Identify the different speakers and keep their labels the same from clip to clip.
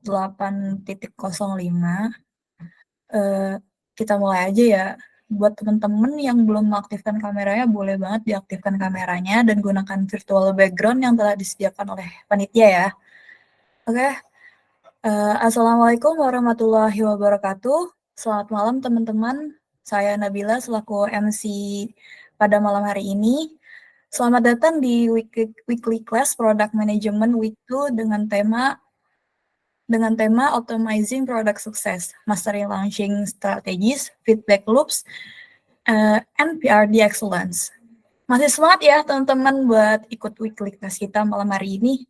Speaker 1: 8.05. Kita mulai aja ya. Buat teman-teman yang belum mengaktifkan kameranya, boleh banget diaktifkan kameranya dan gunakan virtual background yang telah disediakan oleh panitia ya. Oke. Assalamualaikum warahmatullahi wabarakatuh. Selamat malam teman-teman. Saya Nabila selaku MC pada malam hari ini. Selamat datang di weekly class Product Management Week 2 dengan tema Optimizing Product Success, Mastering Launching Strategies, Feedback Loops, and PRD Excellence. Masih semangat ya teman-teman buat ikut weekly class kita malam hari ini?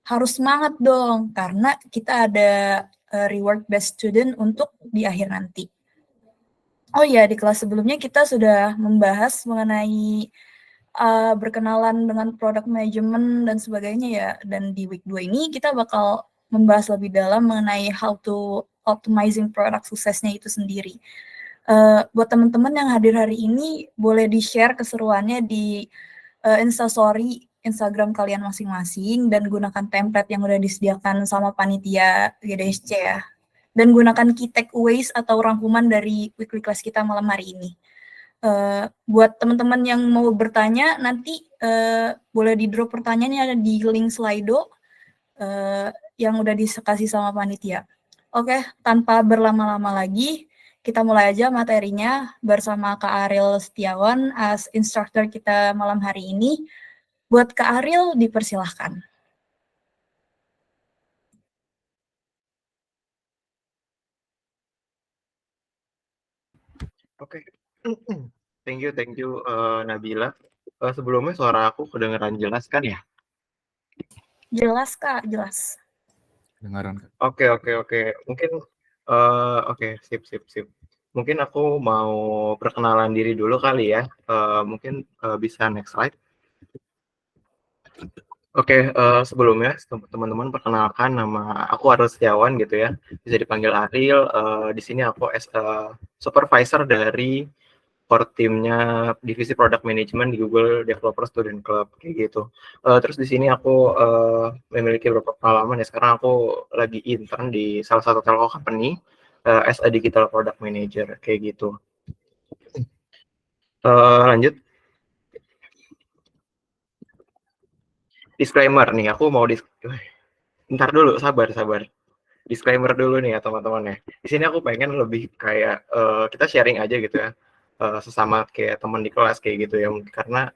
Speaker 1: Harus semangat dong, karena kita ada reward best student untuk di akhir nanti. Oh iya, di kelas sebelumnya kita sudah membahas mengenai berkenalan dengan product management dan sebagainya ya. Dan di week 2 ini kita bakal membahas lebih dalam mengenai how to optimizing product suksesnya itu sendiri. Buat teman-teman yang hadir hari ini, boleh di-share keseruannya di Instastory Instagram kalian masing-masing dan gunakan template yang udah disediakan sama panitia GDSC ya. Dan gunakan key takeaways atau rangkuman dari weekly class kita malam hari ini. Buat teman-teman yang mau bertanya, nanti boleh di-drop pertanyaannya ada di link Slido yang udah dikasih sama panitia. Oke, tanpa berlama-lama lagi, kita mulai aja materinya bersama Kak Ariel Setiawan as instructor kita malam hari ini. Buat Kak Ariel, dipersilahkan.
Speaker 2: Oke, thank you Nabila. Sebelumnya suara aku kedengeran jelas kan ya?
Speaker 1: Jelas Kak, jelas.
Speaker 3: Dengaran Kak.
Speaker 2: Oke. Mungkin sip. Mungkin aku mau perkenalan diri dulu kali ya. Mungkin bisa next slide. Oke, sebelumnya teman-teman perkenalkan, nama aku Ariel Setiawan gitu ya. Bisa dipanggil Ariel. Di sini aku as supervisor dari core timnya divisi product management di Google Developer Student Club kayak gitu. Terus di sini aku memiliki beberapa pengalaman ya. Sekarang aku lagi intern di salah satu telco company as a digital product manager kayak gitu. Lanjut. Disclaimer nih, aku mau ntar dulu, sabar. Disclaimer dulu nih ya teman-teman ya. Di sini aku pengen lebih kayak kita sharing aja gitu ya, sesama kayak teman di kelas kayak gitu ya. Karena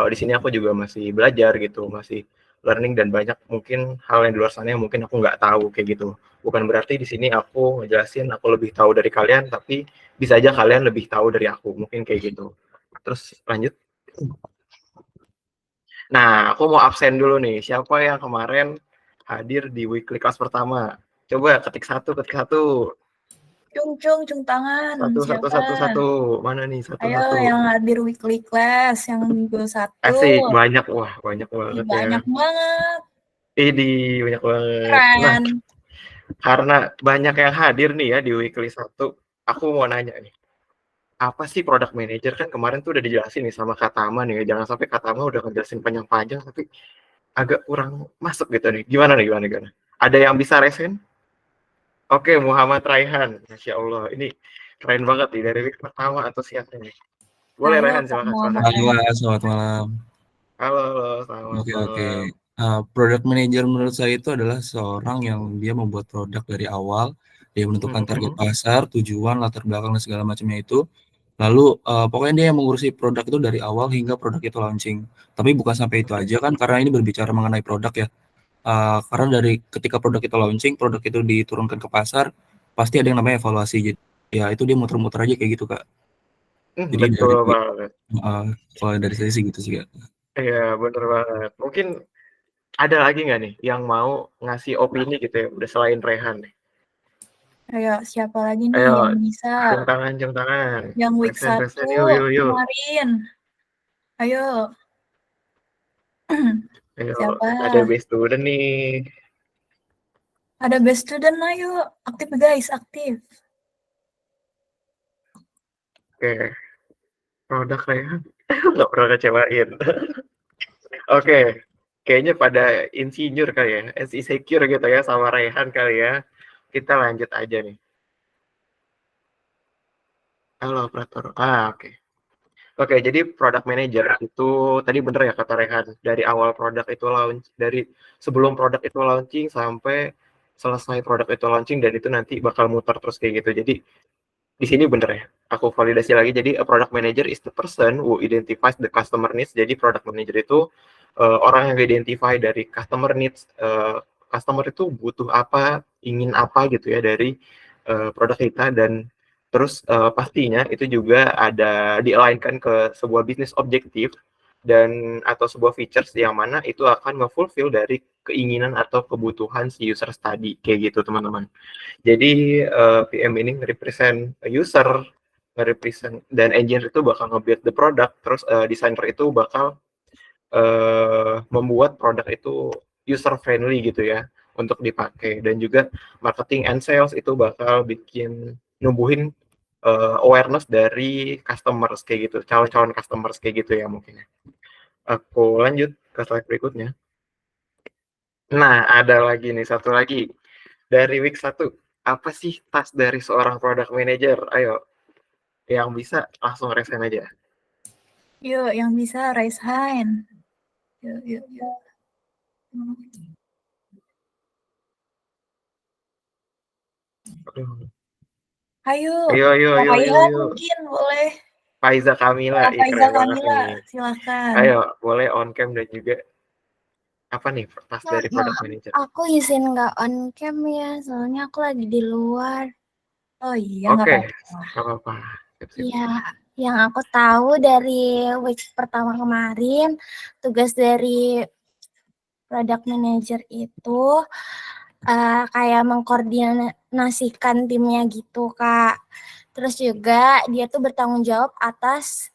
Speaker 2: di sini aku juga masih belajar gitu, masih learning dan banyak mungkin hal yang di luar sana yang mungkin aku nggak tahu kayak gitu. Bukan berarti di sini aku ngejelasin aku lebih tahu dari kalian, tapi bisa aja kalian lebih tahu dari aku, mungkin kayak gitu. Terus lanjut. Nah, aku mau absen dulu nih. Siapa yang kemarin hadir di weekly class pertama? Coba ketik satu.
Speaker 1: Cung tangan.
Speaker 2: Satu. Mana nih satu?
Speaker 1: Ayo yang hadir weekly class yang minggu 1.
Speaker 2: Asik, banyak. Wah, banyak banget ya.
Speaker 1: Banyak banget.
Speaker 2: Banyak banget.
Speaker 1: Keren.
Speaker 2: Nah, karena banyak yang hadir nih ya di weekly 1, aku mau nanya nih. Apa sih product manager? Kan kemarin tuh udah dijelasin nih sama Kak Tama nih. Jangan sampai Kak Tama udah ngejelasin panjang-panjang tapi agak kurang masuk gitu nih. Gimana? Ada yang bisa resen? Oke, Muhammad Raihan. Masya Allah, ini keren banget nih dari week pertama atau siapa nih? Boleh Raihan, silakan.
Speaker 3: Halo, selamat malam.
Speaker 2: Halo, selamat malam.
Speaker 3: Oke. Product manager menurut saya itu adalah seorang yang dia membuat produk dari awal, dia menentukan target pasar, tujuan, latar belakang dan segala macamnya itu. Lalu pokoknya dia yang mengurusi produk itu dari awal hingga produk itu launching. Tapi bukan sampai itu aja kan, karena ini berbicara mengenai produk ya. Karena dari ketika produk itu launching, produk itu diturunkan ke pasar, pasti ada yang namanya evaluasi. Jadi ya itu dia muter-muter aja kayak gitu Kak. Jadi
Speaker 2: betul banget.
Speaker 3: Kalau dari saya sih gitu sih Kak.
Speaker 2: Iya, bener banget. Mungkin ada lagi nggak nih yang mau ngasih opini gitu ya, udah selain Rehan nih?
Speaker 1: Ayo, siapa lagi nih yang bisa?
Speaker 2: Cium tangan.
Speaker 1: Yang week 1
Speaker 2: yuk.
Speaker 1: kemarin. Ayo. Siapa?
Speaker 2: Ada best student nih.
Speaker 1: Ada best student, ayo. Aktif guys, aktif.
Speaker 2: Oke. Produk Rehan. Nggak pernah kecewain. Oke. Kayaknya pada insinyur kali ya, insecure gitu ya sama Rehan kali ya. kita lanjut aja nih. Halo operator. Oke. Oke, jadi product manager itu tadi bener ya kata Rehan, dari awal produk itu launch, dari sebelum produk itu launching sampai selesai produk itu launching dan itu nanti bakal muter terus kayak gitu. Jadi di sini bener ya. Aku validasi lagi. Jadi a product manager is the person who identifies the customer needs. Jadi product manager itu orang yang identify dari customer needs. Customer itu butuh apa, ingin apa gitu ya dari produk kita dan terus pastinya itu juga ada di-align-kan ke sebuah bisnis objektif dan atau sebuah features yang mana itu akan nge-fulfill dari keinginan atau kebutuhan si user tadi kayak gitu teman-teman. Jadi PM ini nge-represent user, nge-represent dan engineer itu bakal nge-build the product, terus designer itu bakal membuat produk itu user friendly gitu ya untuk dipakai dan juga marketing and sales itu bakal bikin numbuhin awareness dari customers kayak gitu, calon-calon customers kayak gitu ya mungkin ya. Aku lanjut ke slide berikutnya. Nah, ada lagi nih, satu lagi. Dari week 1, apa sih task dari seorang product manager? Ayo, yang bisa langsung resign aja.
Speaker 1: Yuk, yang bisa raise hand. Yuk. Ayo, mungkin boleh.
Speaker 2: Faiza Kamila,
Speaker 1: Faiza Kamila, silakan.
Speaker 2: Ayo, boleh on cam dan juga apa nih task dari product manager?
Speaker 4: Aku izin nggak on cam ya, soalnya aku lagi di luar.
Speaker 1: Oh iya,
Speaker 2: nggak apa-apa.
Speaker 4: Iya, yang aku tahu dari week pertama kemarin, tugas dari product manager itu kayak mengkoordinasikan timnya gitu, Kak. Terus juga dia tuh bertanggung jawab atas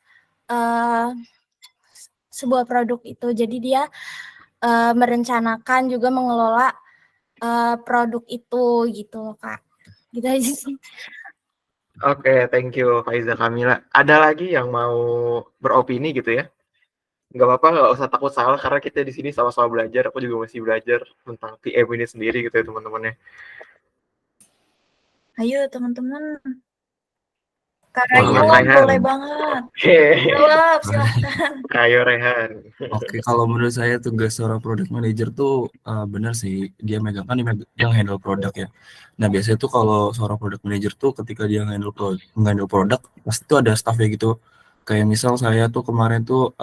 Speaker 4: sebuah produk itu. Jadi dia merencanakan juga mengelola produk itu gitu loh, Kak. Gitu aja sih.
Speaker 2: Oke, thank you Faiza Kamila. Ada lagi yang mau beropini gitu ya? Nggak apa-apa, nggak usah takut salah karena kita di sini sama-sama belajar. Aku juga masih belajar tentang PM ini sendiri gitu ya teman-temannya.
Speaker 1: Ayo teman-teman.
Speaker 3: Rehan.
Speaker 1: Boleh banget.
Speaker 2: Oke.
Speaker 1: Jawab, silakan.
Speaker 2: Ayo Rehan.
Speaker 3: Oke, kalau menurut saya tugas seorang product manager tuh benar sih, dia handle produk ya. Nah biasanya tuh kalau seorang product manager tuh ketika dia handle produk pasti tuh ada staffnya gitu. Kayak misal saya tuh kemarin tuh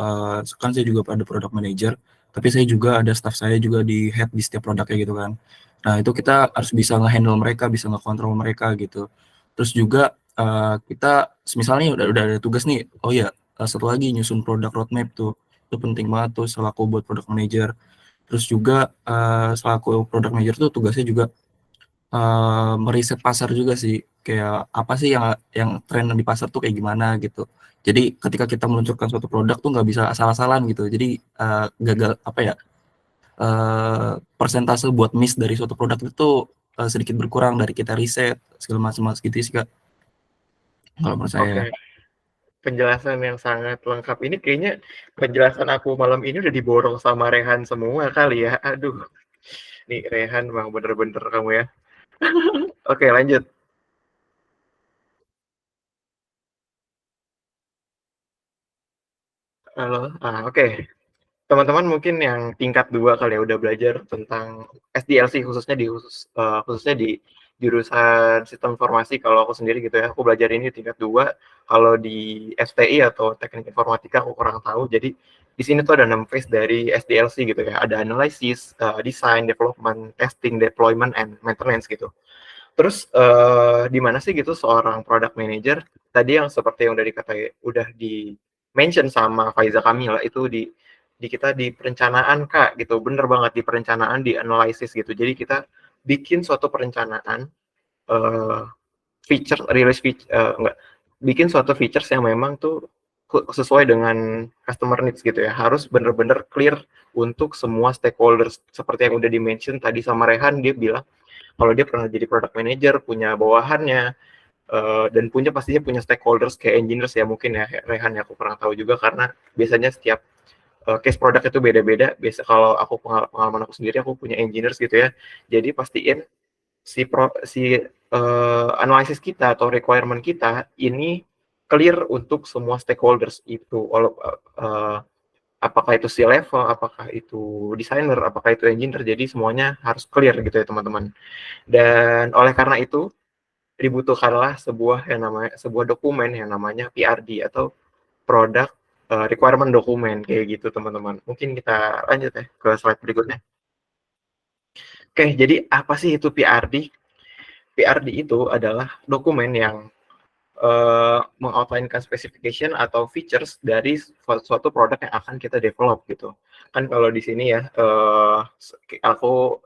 Speaker 3: kan saya juga ada product manager, tapi saya juga ada staff saya juga di head di setiap produknya gitu kan. Nah itu kita harus bisa nge-handle mereka, bisa nge-control mereka gitu. Terus juga kita misalnya udah ada tugas nih, oh ya satu lagi nyusun produk roadmap tuh. Itu penting banget tuh selaku buat product manager. Terus juga selaku product manager tuh tugasnya juga meriset pasar juga sih, kayak apa sih yang tren di pasar tuh kayak gimana gitu. Jadi ketika kita meluncurkan suatu produk tuh nggak bisa asal-asalan gitu. Jadi gagal apa ya, persentase buat miss dari suatu produk itu sedikit berkurang dari kita riset segala macam gitu sih Kak. Kalau menurut saya.
Speaker 2: Oke. Penjelasan yang sangat lengkap ini kayaknya penjelasan aku malam ini udah diborong sama Rehan semua kali ya. Aduh. Nih Rehan bang bener-bener kamu ya. Oke, lanjut. Halo. Oke. Teman-teman mungkin yang tingkat 2 kali ya udah belajar tentang SDLC khususnya di jurusan sistem informasi. Kalau aku sendiri gitu ya, aku belajar ini tingkat 2. Kalau di FTI atau teknik informatika aku kurang tahu. Jadi di sini tuh ada 6 phase dari SDLC gitu ya. Ada analysis, design, development, testing, deployment, and maintenance gitu. Terus di mana sih gitu seorang product manager tadi yang seperti yang udah di mention sama Faiza Kamila itu di kita di perencanaan Kak gitu. Bener banget di perencanaan, di analisis gitu. Jadi kita bikin suatu perencanaan bikin suatu features yang memang tuh sesuai dengan customer needs gitu ya. Harus bener-bener clear untuk semua stakeholders seperti yang udah di-mention tadi sama Rehan, dia bilang kalau dia pernah jadi product manager, punya bawahannya, dan pastinya punya stakeholders kayak engineers ya mungkin ya Rehan ya, aku pernah tahu juga karena biasanya setiap case produk itu beda-beda. Biasa kalau aku pengalaman aku sendiri, aku punya engineers gitu ya. Jadi pastiin analisis kita atau requirement kita ini clear untuk semua stakeholders itu, apakah itu C-level, apakah itu designer, apakah itu engineer, jadi semuanya harus clear gitu ya teman-teman. Dan oleh karena itu dibutuhkanlah sebuah dokumen yang namanya PRD atau Product Requirement Document kayak gitu teman-teman. Mungkin kita lanjut ya ke slide berikutnya. Oke, jadi apa sih itu PRD? PRD itu adalah dokumen yang mengoutlinekan specification atau features dari suatu produk yang akan kita develop gitu. Kan kalau di sini ya, aku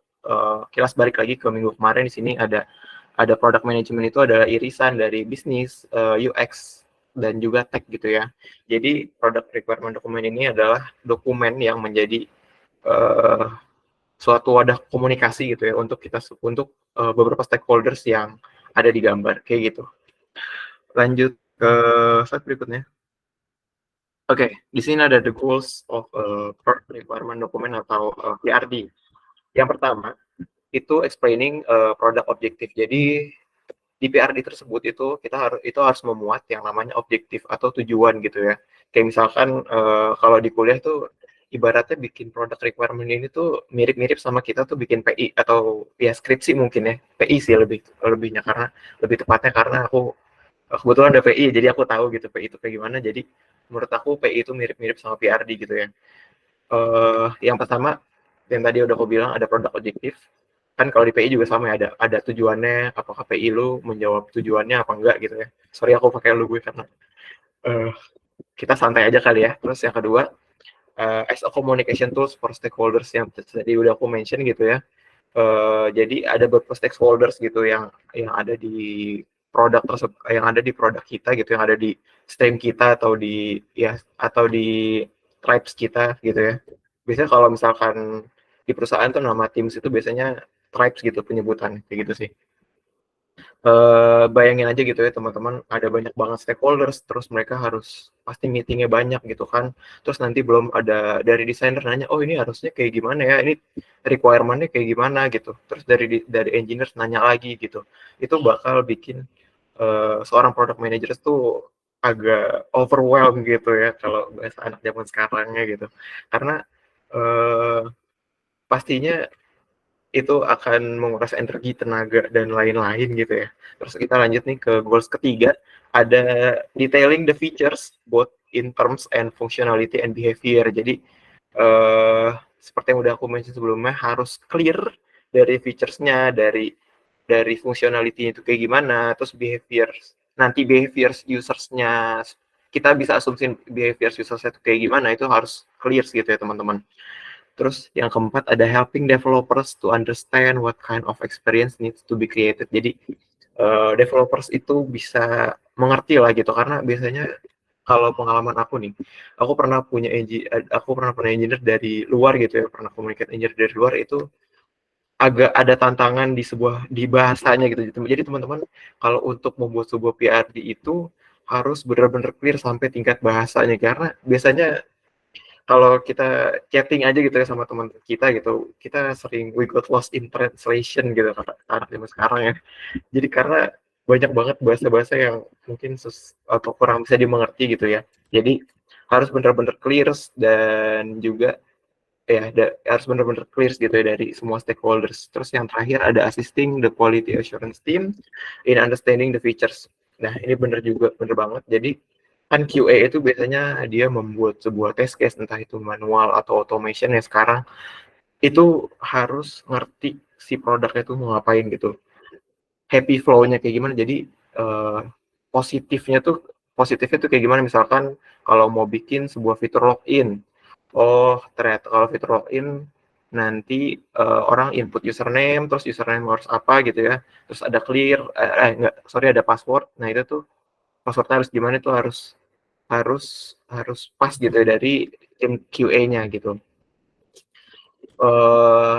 Speaker 2: kilas balik lagi ke minggu kemarin, di sini ada product management itu adalah irisan dari bisnis, UX, dan juga tech gitu ya. Jadi product requirement document ini adalah dokumen yang menjadi suatu wadah komunikasi gitu ya untuk beberapa stakeholders yang ada di gambar kayak gitu. Lanjut ke slide berikutnya. Oke, di sini ada the goals of product requirement document atau PRD. Yang pertama itu explaining product objective. Jadi di PRD tersebut itu harus memuat yang namanya objektif atau tujuan gitu ya. Kayak misalkan kalau di kuliah tuh ibaratnya bikin product requirement ini tuh mirip-mirip sama kita tuh bikin PI atau ya skripsi mungkin ya. PI sih lebih tepatnya karena aku kebetulan ada PI, jadi aku tahu gitu PI itu kayak gimana. Jadi menurut aku PI itu mirip-mirip sama PRD gitu ya. Yang pertama, yang tadi udah aku bilang ada produk objektif. Kan kalau di PI juga sama ya, ada tujuannya, apakah PI lu menjawab tujuannya apa enggak gitu ya. Sorry aku pakai lu gue karena kita santai aja kali ya. Terus yang kedua, as a communication tools for stakeholders yang tadi udah aku mention gitu ya. Jadi ada beberapa stakeholders gitu yang ada di produk tersebut, yang ada di produk kita gitu, yang ada di stream kita atau di tribes kita gitu ya. Biasanya kalau misalkan di perusahaan tuh nama teams itu biasanya tribes gitu penyebutan kayak gitu sih. Bayangin aja gitu ya teman-teman, ada banyak banget stakeholders, terus mereka harus pasti meetingnya banyak gitu kan. Terus nanti belum ada dari desainer nanya, oh ini harusnya kayak gimana ya, ini requirement-nya kayak gimana gitu. Terus dari engineer nanya lagi gitu. Itu bakal bikin seorang product manager tuh agak overwhelmed gitu ya kalau bahasa anak zaman sekarangnya gitu. Karena pastinya itu akan menguras energi, tenaga, dan lain-lain gitu ya. Terus kita lanjut nih ke goals ketiga, ada detailing the features both in terms and functionality and behavior. Jadi seperti yang udah aku mention sebelumnya, harus clear dari features-nya, dari functionality itu kayak gimana, terus behaviors users-nya, kita bisa asumsi behaviors users-nya itu kayak gimana, itu harus clear gitu ya teman-teman. Terus yang keempat ada helping developers to understand what kind of experience needs to be created. Jadi developers itu bisa mengerti lah gitu, karena biasanya kalau pengalaman aku nih, aku pernah punya engineer dari luar gitu ya, pernah communicate engineer dari luar, itu agak ada tantangan di bahasanya gitu. Jadi teman-teman kalau untuk membuat sebuah PRD itu harus benar-benar clear sampai tingkat bahasanya, karena biasanya kalau kita chatting aja gitu ya sama teman kita gitu, kita sering we got lost in translation gitu kata anak zaman sekarang ya. Jadi karena banyak banget bahasa-bahasa yang mungkin atau kurang bisa dimengerti gitu ya. Jadi harus benar-benar clear dan juga ya harus benar-benar clear gitu ya dari semua stakeholders. Terus yang terakhir ada assisting the quality assurance team in understanding the features. Nah ini benar banget. Jadi kan QA itu biasanya dia membuat sebuah test case, entah itu manual atau automation ya, sekarang itu harus ngerti si produknya itu mau ngapain gitu, happy flow-nya kayak gimana. Jadi positifnya tuh kayak gimana, misalkan kalau mau bikin sebuah fitur login, oh ternyata kalau fitur login nanti orang input username, terus username harus apa gitu ya, terus ada ada password. Nah itu tuh passwordnya harus gimana, itu harus pas gitu ya dari tim QA-nya gitu.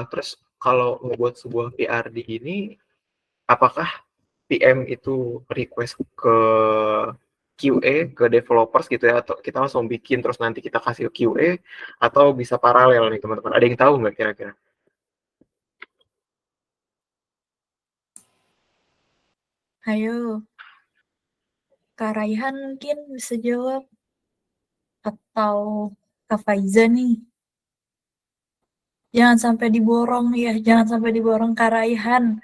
Speaker 2: Terus kalau ngebuat sebuah PRD ini, apakah PM itu request ke QA, ke developers gitu ya, atau kita langsung bikin terus nanti kita kasih ke QA, atau bisa paralel nih teman-teman? Ada yang tahu nggak kira-kira?
Speaker 1: Ayo, Kak Raihan mungkin bisa jawab atau Kak Faiza nih. Jangan sampai diborong ya, jangan sampai diborong Kak Raihan.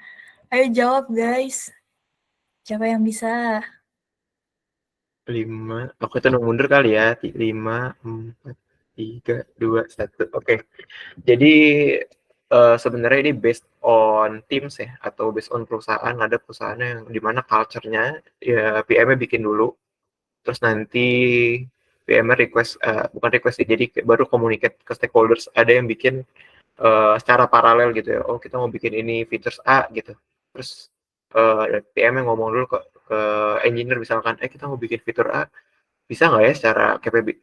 Speaker 1: Ayo jawab guys. Siapa yang bisa?
Speaker 2: 5, aku itu mundur kali ya. 5, 4, 3, 2, 1. Oke. Jadi sebenarnya ini based on teams ya, atau based on perusahaan. Ada perusahaan yang dimana culture-nya ya PM-nya bikin dulu, terus nanti PM-nya request, bukan request sih, jadi baru communicate ke stakeholders. Ada yang bikin secara paralel gitu ya, oh kita mau bikin ini features A gitu, terus PM yang ngomong dulu ke engineer misalkan, kita mau bikin fitur A, bisa nggak ya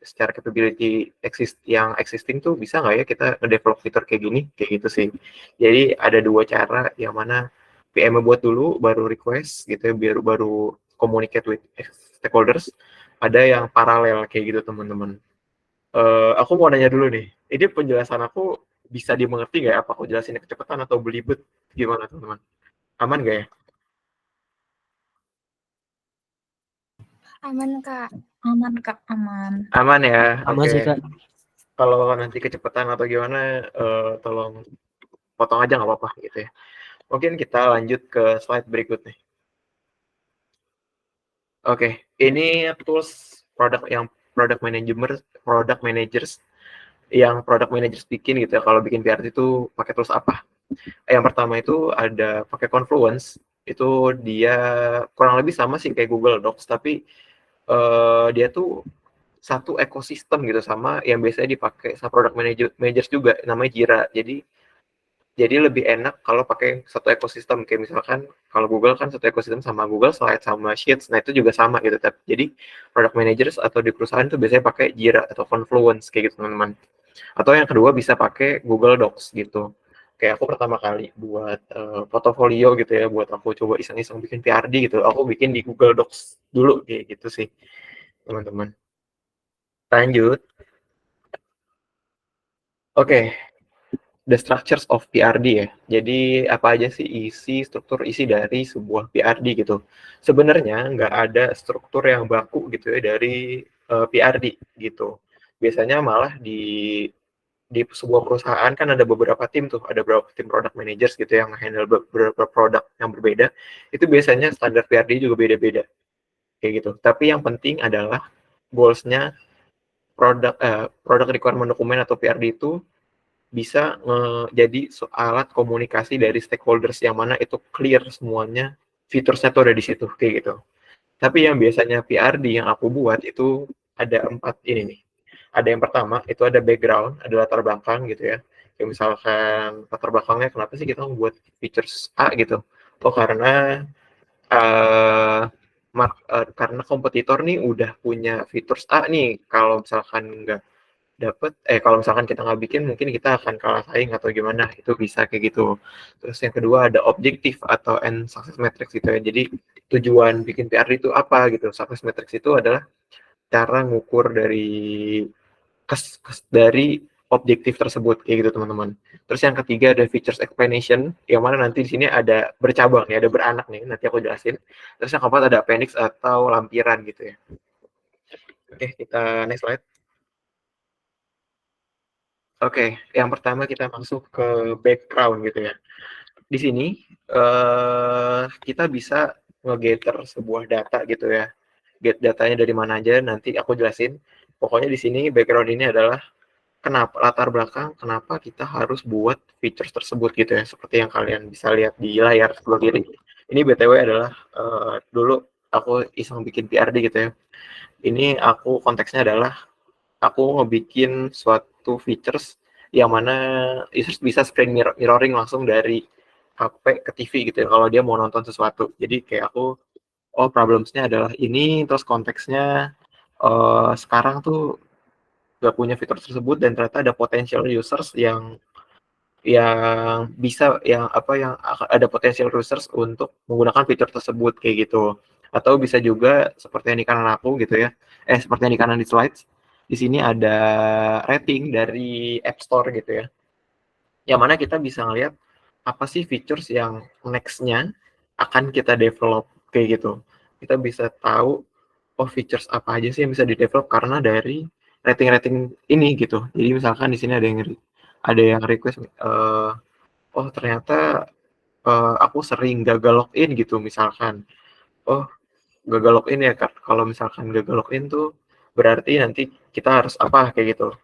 Speaker 2: secara capability yang existing tuh, bisa nggak ya kita nge-develop fitur kayak gini, kayak gitu sih. Jadi ada dua cara, yang mana PM buat dulu baru request gitu ya, biar baru communicate with stakeholders. Ada yang paralel kayak gitu teman-teman. Aku mau nanya dulu nih, ini penjelasan aku bisa dimengerti nggak ya? Apa aku jelasinnya kecepatan atau belibet? Gimana teman-teman? Aman nggak ya?
Speaker 4: Aman, Kak.
Speaker 1: Aman Kak, aman.
Speaker 2: Aman ya?
Speaker 5: Aman sih,
Speaker 2: Oke.
Speaker 5: Kak.
Speaker 2: Kalau nanti kecepatan atau gimana, tolong potong aja nggak apa-apa gitu ya. Mungkin kita lanjut ke slide berikutnya. Oke, ini tools product managers yang product managers bikin gitu ya. Kalau bikin PRT itu pakai tools apa? Yang pertama itu ada pakai Confluence. Itu dia kurang lebih sama sih kayak Google Docs, tapi dia tuh satu ekosistem gitu, sama yang biasanya dipakai sama product managers juga, namanya Jira. Jadi lebih enak kalau pakai satu ekosistem, kayak misalkan kalau Google kan satu ekosistem sama Google Slide sama Sheets, nah itu juga sama gitu. Jadi product managers atau di perusahaan itu biasanya pakai Jira atau Confluence kayak gitu teman-teman. Atau yang kedua bisa pakai Google Docs gitu. Kayak aku pertama kali buat portofolio gitu ya, buat aku coba iseng-iseng bikin PRD gitu, aku bikin di Google Docs dulu kayak gitu sih teman-teman. Lanjut. Oke. The structures of PRD ya. Jadi apa aja sih struktur isi dari sebuah PRD gitu. Sebenarnya nggak ada struktur yang baku gitu ya dari PRD gitu. Biasanya malah di sebuah perusahaan kan ada beberapa tim tuh, ada beberapa tim product managers gitu yang handle beberapa produk yang berbeda. Itu biasanya standar PRD juga beda-beda kayak gitu. Tapi yang penting adalah goals-nya product requirement dokumen atau PRD itu bisa jadi alat komunikasi dari stakeholders, yang mana itu clear semuanya, features-nya tuh ada di situ kayak gitu. Tapi yang biasanya PRD yang aku buat itu ada 4 ini nih. Ada yang pertama itu ada background, ada latar belakang gitu ya. Kayak misalkan latar belakangnya kenapa sih kita membuat features A gitu. Oh karena karena kompetitor nih udah punya features A nih. Kalau misalkan nggak kalau misalkan kita nggak bikin, mungkin kita akan kalah saing atau gimana, itu bisa kayak gitu. Terus yang kedua ada objektif atau end success metrics gitu ya. Jadi tujuan bikin PR itu apa gitu. Success metrics itu adalah cara ngukur dari objektif tersebut kayak gitu teman-teman. Terus yang ketiga ada features explanation, yang mana nanti di sini ada bercabang ya, ada beranak nih, nanti aku jelasin. Terus yang keempat ada appendix atau lampiran gitu ya. Oke, kita next slide. Oke, yang pertama kita masuk ke background gitu ya. Di sini kita bisa nge-gather sebuah data gitu ya. Get datanya dari mana aja nanti aku jelasin. Pokoknya di sini background ini adalah latar belakang kenapa kita harus buat features tersebut gitu ya. Seperti yang kalian bisa lihat di layar sebelah kiri. Ini BTW adalah dulu aku iseng bikin PRD gitu ya. Ini konteksnya adalah aku ngebikin suatu features yang mana users bisa screen mirroring langsung dari HP ke TV gitu ya, kalau dia mau nonton sesuatu. Jadi kayak aku, problemsnya adalah ini, terus konteksnya sekarang tuh gak punya fitur tersebut, dan ternyata ada potential users yang ada potential users untuk menggunakan fitur tersebut kayak gitu. Atau bisa juga seperti yang di kanan aku gitu ya, seperti yang di kanan di slides, di sini ada rating dari App Store gitu ya, yang mana kita bisa ngelihat apa sih features yang next-nya akan kita develop kayak gitu. Kita bisa tahu, oh features apa aja sih yang bisa di-develop karena dari rating-rating ini gitu. Jadi misalkan di sini ada yang request, oh ternyata aku sering gagal login gitu misalkan. Oh gagal login ya Kak, kalau misalkan gagal login tuh berarti nanti kita harus apa kayak gitu.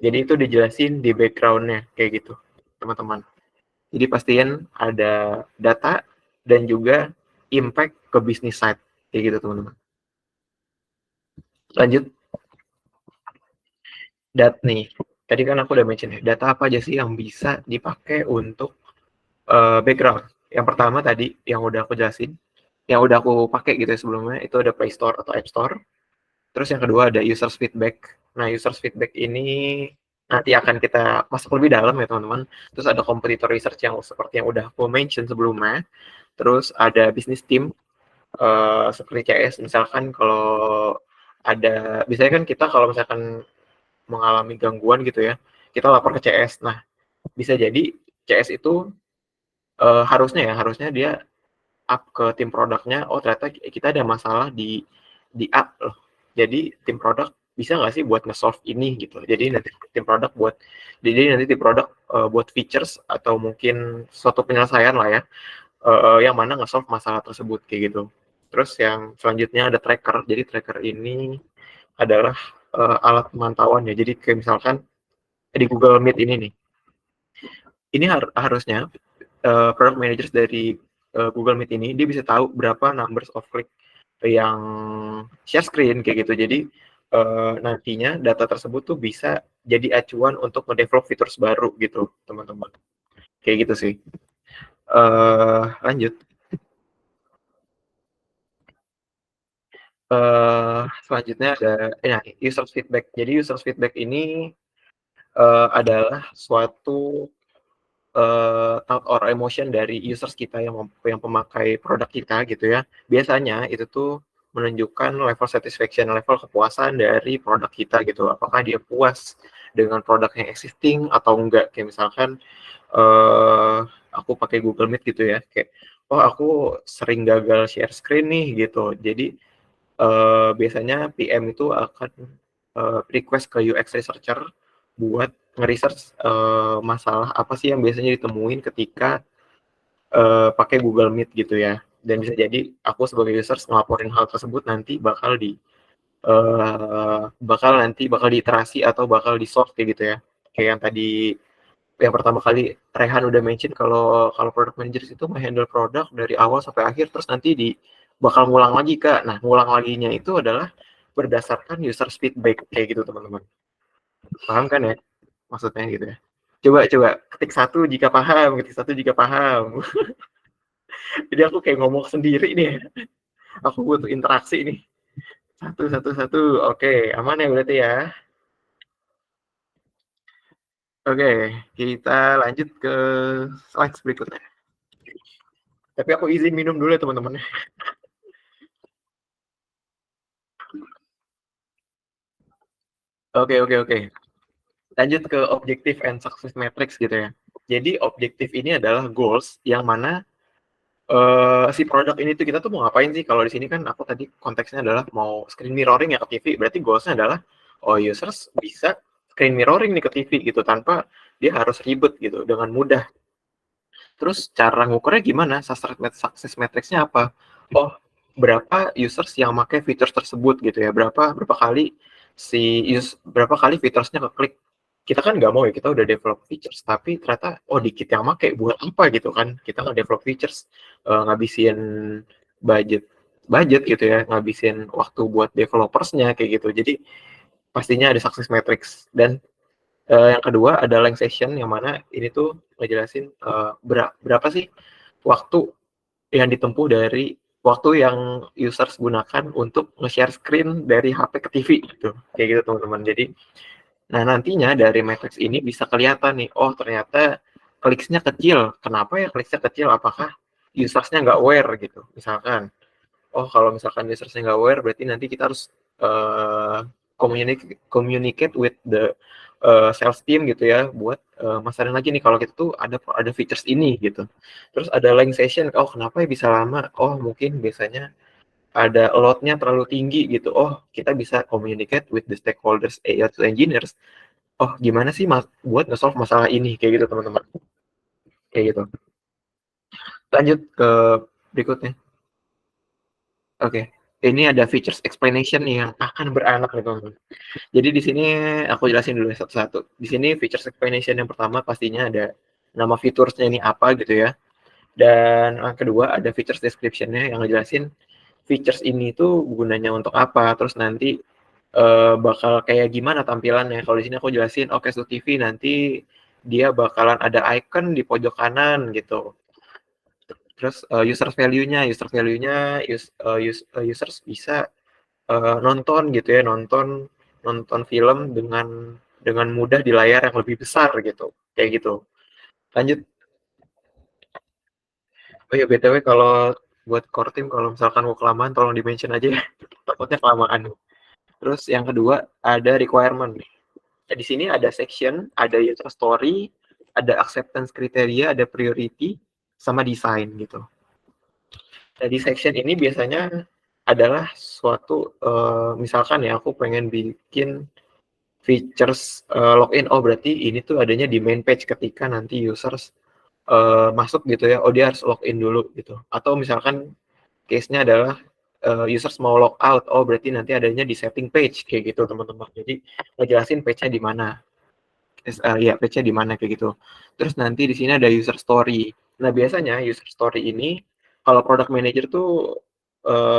Speaker 2: Jadi itu dijelasin di background-nya kayak gitu teman-teman. Jadi pastiin ada data dan juga impact ke bisnis side kayak gitu teman-teman. Lanjut, nih. Tadi kan aku udah mention ya, data apa aja sih yang bisa dipakai untuk background. Yang pertama tadi yang udah aku jelasin, yang udah aku pakai gitu ya sebelumnya, itu ada Play Store atau App Store. Terus yang kedua ada users feedback. Nah, users feedback ini nanti akan kita masuk lebih dalam ya teman-teman. Terus ada competitor research yang seperti yang udah aku mention sebelumnya. Terus ada business team seperti CS. Misalkan kalau ada, biasanya kan kita kalau misalkan mengalami gangguan gitu ya, kita lapor ke CS. Nah, bisa jadi CS itu harusnya dia up ke tim produknya, oh ternyata kita ada masalah di A loh. Jadi tim produk bisa nggak sih buat nge-solve ini gitu. Jadi nanti tim produk buat features atau mungkin suatu penyelesaian lah ya, yang mana nge-solve masalah tersebut kayak gitu. Terus yang selanjutnya ada tracker. Jadi tracker ini adalah alat pemantauan ya. Jadi kayak misalkan di Google Meet ini nih. Ini harusnya product managers dari Google Meet ini dia bisa tahu berapa numbers of click yang share screen kayak gitu. Jadi nantinya data tersebut tuh bisa jadi acuan untuk nge-develop features baru gitu, teman-teman. Kayak gitu sih. Lanjut. Selanjutnya ada user feedback. Jadi user feedback ini adalah suatu thought or emotion dari users kita yang pemakai produk kita gitu ya. Biasanya itu tuh menunjukkan level satisfaction, level kepuasan dari produk kita gitu. Apakah dia puas dengan produk yang existing atau enggak. Kayak misalkan aku pakai Google Meet gitu ya, kayak oh aku sering gagal share screen nih gitu. Jadi biasanya PM itu akan request ke UX researcher buat nge-research masalah apa sih yang biasanya ditemuin ketika pakai Google Meet gitu ya. Dan bisa jadi aku sebagai user ngelaporin hal tersebut nanti bakal diiterasi atau bakal di-solve kayak gitu ya. Kayak yang tadi yang pertama kali Rehan udah mention kalau product manager itu menghandle produk dari awal sampai akhir terus nanti bakal ngulang lagi Kak. Nah, ngulang laginya itu adalah berdasarkan user feedback kayak gitu teman-teman. Paham kan ya? Maksudnya gitu ya. Coba ketik satu jika paham, ketik satu jika paham. Jadi aku kayak ngomong sendiri nih. Aku butuh interaksi nih. Satu. Oke, aman ya berarti ya. Oke, kita lanjut ke slide berikutnya. Tapi aku izin minum dulu ya teman-teman. Oke. Lanjut ke objective and success matrix gitu ya. Jadi objektif ini adalah goals yang mana si produk ini tuh kita tuh mau ngapain sih? Kalau di sini kan aku tadi konteksnya adalah mau screen mirroring ya ke TV, berarti goalsnya adalah users bisa screen mirroring nih ke TV gitu tanpa dia harus ribet gitu dengan mudah. Terus cara ngukurnya gimana? Success matrix-nya apa? Oh, berapa users yang pakai features tersebut gitu ya? Berapa kali berapa kali features-nya keklik? Kita kan nggak mau ya, kita udah develop features, tapi ternyata dikit yang pakai buat apa gitu kan? Kita nggak develop features, ngabisin budget gitu ya, ngabisin waktu buat developersnya kayak gitu. Jadi pastinya ada success matrix. Dan yang kedua ada length session yang mana ini tuh ngejelasin berapa sih waktu yang ditempuh dari waktu yang users gunakan untuk nge-share screen dari HP ke TV gitu. Kayak gitu teman-teman. Jadi nantinya dari matrix ini bisa kelihatan nih, oh ternyata kliksnya kecil. Kenapa ya kliksnya kecil? Apakah usersnya nggak aware gitu? Misalkan, kalau misalkan usersnya nggak aware, berarti nanti kita harus communicate with the sales team gitu ya buat masarin lagi nih kalau kita tuh ada features ini gitu. Terus ada lain session, oh kenapa ya bisa lama? Oh mungkin biasanya ada load-nya terlalu tinggi gitu. Oh kita bisa communicate with the stakeholders, to engineers. Oh gimana sih buat nge-solve masalah ini kayak gitu teman-teman. Kayak gitu. Lanjut ke berikutnya. Oke. Ini ada features explanation yang akan beranak nih teman-teman. Jadi di sini aku jelasin dulu satu-satu. Di sini features explanation yang pertama pastinya ada nama fiturnya ini apa gitu ya. Dan yang kedua ada features description-nya yang ngejelasin features ini tuh gunanya untuk apa. Terus nanti bakal kayak gimana tampilannya. Kalau di sini aku jelasin, oke, TV nanti dia bakalan ada icon di pojok kanan gitu. Terus users value-nya users bisa nonton gitu ya, nonton film dengan mudah di layar yang lebih besar gitu, kayak gitu. Lanjut. Oh ya BTW kalau buat core team kalau misalkan mau kelamaan tolong di-mention aja ya, takutnya kelamaan. Terus yang kedua ada requirement. Nah, di sini ada section, ada user story, ada acceptance criteria, ada priority, sama design gitu. Nah, di section ini biasanya adalah suatu misalkan ya aku pengen bikin features login. Oh berarti ini tuh adanya di main page ketika nanti users masuk gitu ya. Oh dia harus login dulu gitu. Atau misalkan case-nya adalah users mau log out. Oh berarti nanti adanya di setting page kayak gitu teman-teman. Jadi ngejelasin page-nya di mana. Ya page-nya di mana kayak gitu. Terus nanti di sini ada user story. Nah biasanya user story ini kalau product manager tuh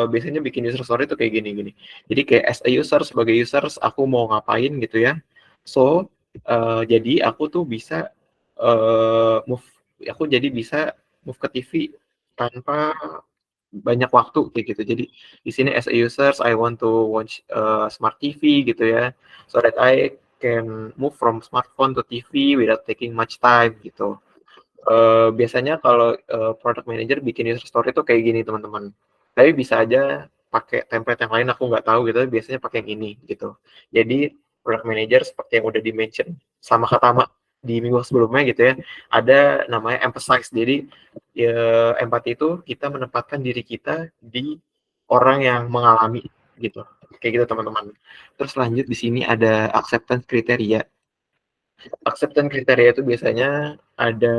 Speaker 2: biasanya bikin user story tuh kayak gini. Jadi kayak as a user, sebagai users aku mau ngapain gitu ya. So jadi aku tuh bisa move ke TV tanpa banyak waktu kayak gitu. Jadi di sini as a users I want to watch smart TV gitu ya, so that I can move from smartphone to TV without taking much time gitu. Biasanya kalau product manager bikin user story itu kayak gini teman-teman. Tapi bisa aja pakai template yang lain, aku nggak tahu gitu. Biasanya pakai yang ini gitu. Jadi product manager seperti yang udah di-mention sama Katama di minggu sebelumnya gitu ya, ada namanya emphasize. Jadi ya, empati itu kita menempatkan diri kita di orang yang mengalami gitu. Kayak gitu teman-teman. Terus lanjut di sini ada acceptance kriteria. Acceptance kriteria itu biasanya ada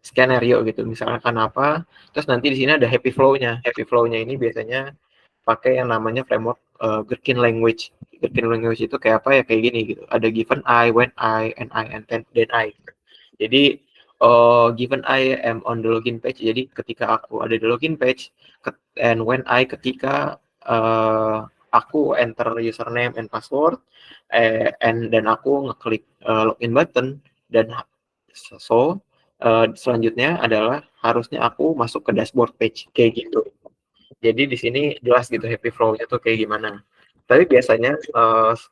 Speaker 2: skenario gitu, misalkan apa, terus nanti di sini ada happy flow-nya. Happy flow-nya ini biasanya pakai yang namanya framework Gherkin language. Gherkin language itu kayak apa ya, kayak gini gitu. Ada given I, when I, and then I. Jadi given I am on the login page, jadi ketika aku ada di login page, and when I ketika aku enter username and password, dan aku ngeklik login button, dan so selanjutnya adalah harusnya aku masuk ke dashboard page kayak gitu. Jadi di sini jelas gitu happy flow-nya tuh kayak gimana. Tapi biasanya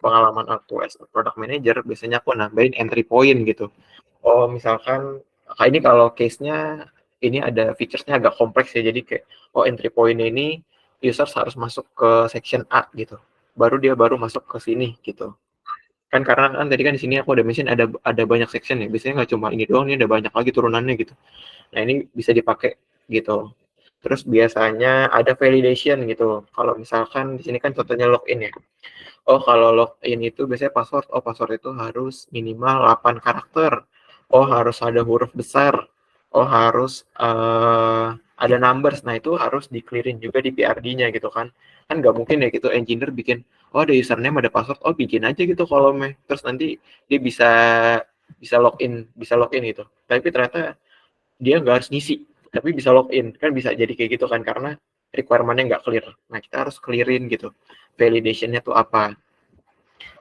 Speaker 2: pengalaman aku as a product manager, biasanya aku nambahin entry point gitu. Oh misalkan ini kalau case-nya ini ada features-nya agak kompleks ya, jadi kayak entry point-nya ini users harus masuk ke section A gitu, baru dia masuk ke sini gitu. Kan karena kan tadi kan di sini aku ada mention ada banyak section ya, biasanya nggak cuma ini doang, ini ada banyak lagi turunannya gitu. Nah ini bisa dipakai gitu. Terus biasanya ada validation gitu. Kalau misalkan di sini kan contohnya login ya. Oh kalau login itu biasanya password. Oh password itu harus minimal 8 karakter. Oh harus ada huruf besar. Oh harus ada numbers. Nah itu harus di-clearin juga di PRD-nya gitu kan. Kan nggak mungkin ya gitu engineer bikin, ada username, ada password, bikin aja gitu kolomnya. Terus nanti dia bisa login gitu. Tapi ternyata dia nggak harus ngisi, tapi bisa login. Kan bisa jadi kayak gitu kan, karena requirement-nya nggak clear. Nah kita harus clearin gitu. Validation-nya tuh apa.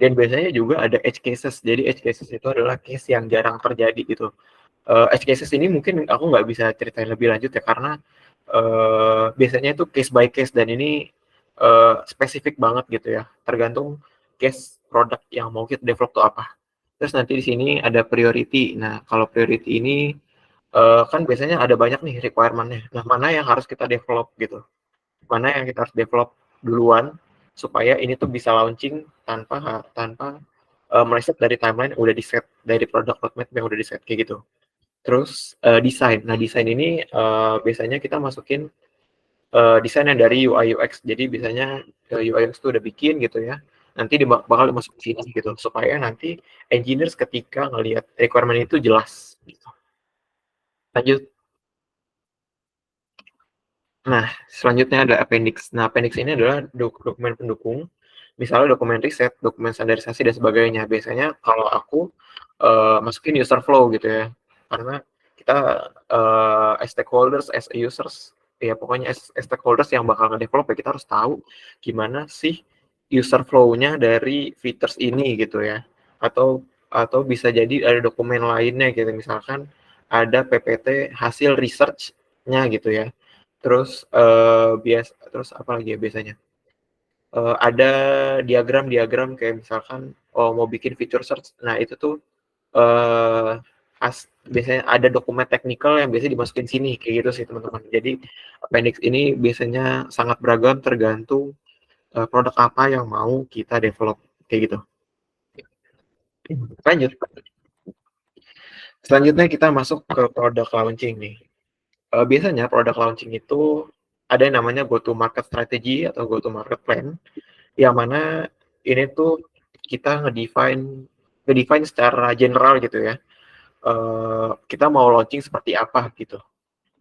Speaker 2: Dan biasanya juga ada edge cases. Jadi edge cases itu adalah case yang jarang terjadi gitu. Edge cases ini mungkin aku nggak bisa ceritain lebih lanjut ya, karena biasanya itu case by case, dan ini spesifik banget gitu ya, tergantung case produk yang mau kita develop tuh apa. Terus nanti di sini ada priority. Nah kalau priority ini kan biasanya ada banyak nih requirement-nya. Nah mana yang harus kita develop gitu, mana yang kita harus develop duluan supaya ini tuh bisa launching tanpa meleset dari timeline yang udah di-set, dari product roadmap yang udah di-set kayak gitu. Terus desain. Nah, desain ini biasanya kita masukin desain yang dari UI UX. Jadi biasanya UI UX itu udah bikin gitu ya. Nanti bakal dimasukin sini gitu supaya nanti engineers ketika ngelihat requirement itu jelas gitu. Lanjut. Nah, selanjutnya ada appendix. Nah, appendix ini adalah dokumen pendukung, misalnya dokumen riset, dokumen standarisasi dan sebagainya. Biasanya kalau aku masukin user flow gitu ya, karena kita as stakeholders, as users, ya pokoknya as stakeholders yang bakal nge-develop ya kita harus tahu gimana sih user flow-nya dari features ini gitu ya. Atau bisa jadi ada dokumen lainnya gitu, misalkan ada PPT hasil research-nya gitu ya. Terus terus apa lagi ya biasanya? Ada diagram-diagram kayak misalkan mau bikin feature search. Nah, itu tuh eh biasanya ada dokumen teknikal yang biasanya dimasukin sini kayak gitu sih teman-teman. Jadi appendix ini biasanya sangat beragam tergantung produk apa yang mau kita develop kayak gitu. Lanjut. Selanjutnya kita masuk ke produk launching nih. Biasanya produk launching itu ada yang namanya go to market strategy atau go to market plan, yang mana ini tuh kita ngedefine secara general gitu ya. Kita mau launching seperti apa gitu.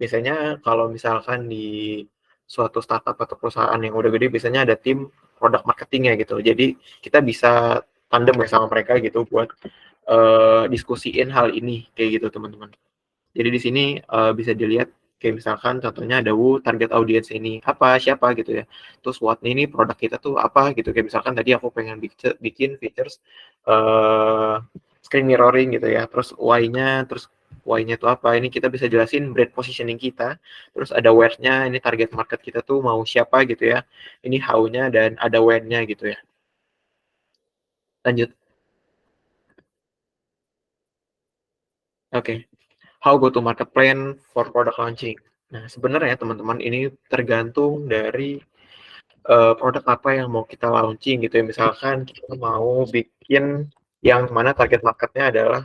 Speaker 2: Biasanya kalau misalkan di suatu startup atau perusahaan yang udah gede, biasanya ada tim product marketingnya gitu. Jadi kita bisa tandem ya sama mereka gitu buat diskusiin hal ini kayak gitu teman-teman. Jadi di sini bisa dilihat kayak misalkan contohnya ada target audience ini apa, siapa gitu ya. Terus what ini produk kita tuh apa gitu. Kayak misalkan tadi aku pengen bikin features screen mirroring gitu ya. Terus why-nya tuh apa? Ini kita bisa jelasin brand positioning kita. Terus ada where-nya, ini target market kita tuh mau siapa gitu ya. Ini how-nya dan ada when-nya gitu ya. Lanjut. Oke. How go to market plan for product launching. Nah, sebenarnya teman-teman ini tergantung dari produk apa yang mau kita launching gitu ya. Misalkan kita mau bikin yang mana target marketnya adalah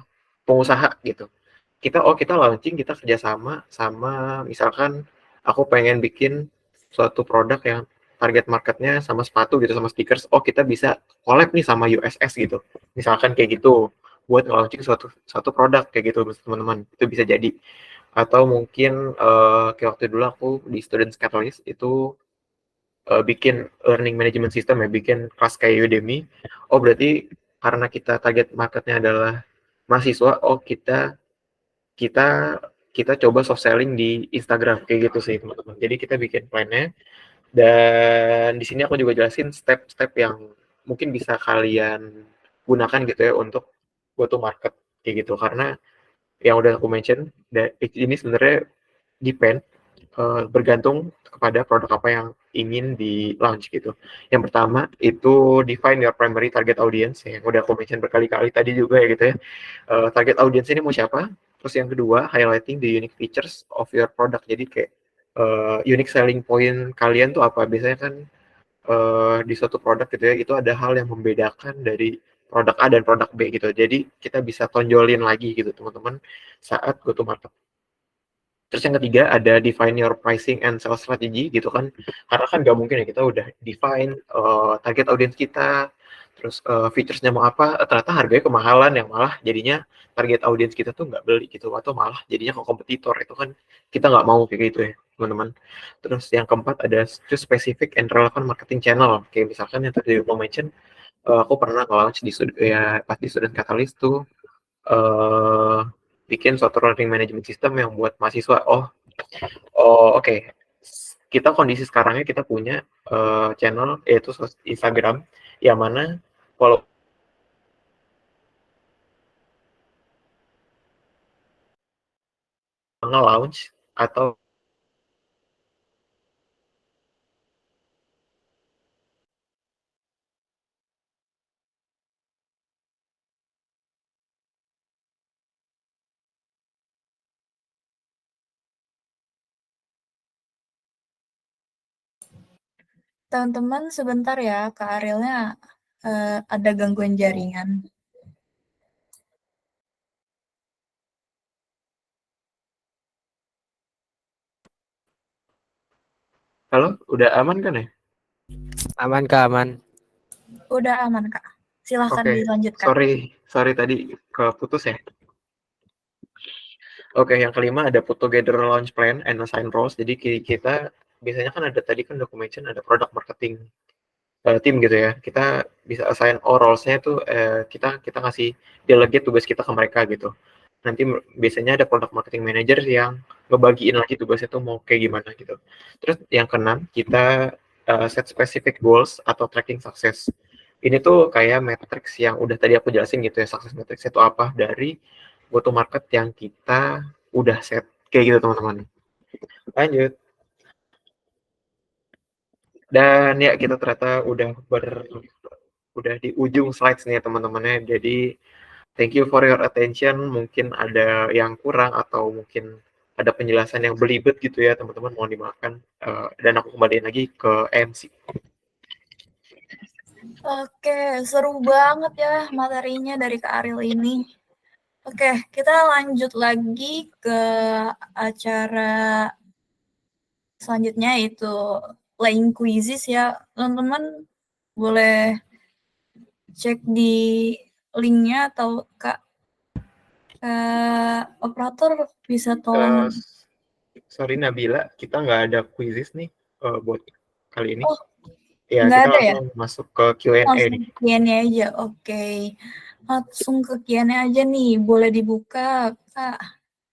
Speaker 2: pengusaha gitu. Kita launching, kita kerjasama sama misalkan aku pengen bikin suatu produk yang target marketnya sama sepatu gitu, sama stickers. Oh, kita bisa collab nih sama USS gitu. Misalkan kayak gitu buat launching suatu produk kayak gitu teman-teman. Itu bisa jadi. Atau mungkin kayak waktu dulu aku di Students Catalyst itu bikin learning management system ya, bikin kelas kayak Udemy. Oh, berarti karena kita target marketnya adalah mahasiswa, oh kita kita kita coba soft selling di Instagram kayak gitu sih teman-teman. Jadi kita bikin plannya dan di sini aku juga jelasin step-step yang mungkin bisa kalian gunakan gitu ya untuk go to market kayak gitu, karena yang udah aku mention ini sebenarnya depend bergantung kepada produk apa yang ingin di launch gitu. Yang pertama itu define your primary target audience yang udah aku mention berkali-kali tadi juga ya gitu ya. Target audience ini mau siapa? Terus yang kedua highlighting the unique features of your product. Jadi kayak unique selling point kalian tuh apa? Biasanya kan di suatu produk gitu ya itu ada hal yang membedakan dari produk A dan produk B gitu. Jadi kita bisa tonjolin lagi gitu teman-teman saat go to market. Terus yang ketiga ada define your pricing and sales strategy gitu kan. Karena kan nggak mungkin ya kita udah define target audience kita, terus featuresnya mau apa, ternyata harganya kemahalan yang malah jadinya target audience kita tuh nggak beli gitu, atau malah jadinya ke kompetitor. Itu kan kita nggak mau kayak gitu ya teman-teman. Terus yang keempat ada choose specific and relevant marketing channel. Kayak misalkan yang tadi aku mention, aku pernah nge-launch ya, pas di Student Catalyst tuh eh bikin suatu learning management system yang buat mahasiswa. Oke. Kita kondisi sekarangnya kita punya channel yaitu Instagram yang mana kalau nge-launch atau
Speaker 1: Teman-teman sebentar ya, Kak Arielnya ada gangguan jaringan.
Speaker 2: Halo, udah aman kan ya?
Speaker 5: Aman Kak, aman.
Speaker 1: Udah aman, Kak. Silahkan
Speaker 2: Oke,
Speaker 1: dilanjutkan.
Speaker 2: sorry tadi keputus ya. Oke, yang kelima ada put together launch plan and assign roles. Jadi kita biasanya kan ada tadi kan documentation, ada product marketing tim gitu ya. Kita bisa assign roles-nya tuh kita ngasih delegate tugas kita ke mereka gitu. Nanti biasanya ada product marketing manager yang ngebagiin lagi tugasnya tuh mau kayak gimana gitu. Terus yang keenam, kita set specific goals atau tracking success. Ini tuh kayak matrix yang udah tadi aku jelasin gitu ya, success matrix itu apa dari go to market yang kita udah set kayak gitu teman-teman. Lanjut. Dan ya kita ternyata udah di ujung slides nih ya teman-temannya. Jadi thank you for your attention. Mungkin ada yang kurang atau mungkin ada penjelasan yang belibet gitu ya teman-teman, mohon dimaafkan. Dan aku kembaliin lagi ke MC.
Speaker 1: Oke, seru banget ya materinya dari Kak Ariel ini. Oke, kita lanjut lagi ke acara selanjutnya, yaitu playing quizzes ya. Teman-teman boleh cek di linknya atau Kak operator bisa tolong.
Speaker 2: Sorry Nabila, kita nggak ada quizzes nih buat kali ini.
Speaker 1: Oh,
Speaker 2: ya,
Speaker 1: nggak
Speaker 2: kita
Speaker 1: ada ya?
Speaker 2: langsung masuk ke Q&A
Speaker 1: Langsung
Speaker 2: nih.
Speaker 1: ke Q&A aja, oke. Langsung ke Q&A aja nih, boleh dibuka Kak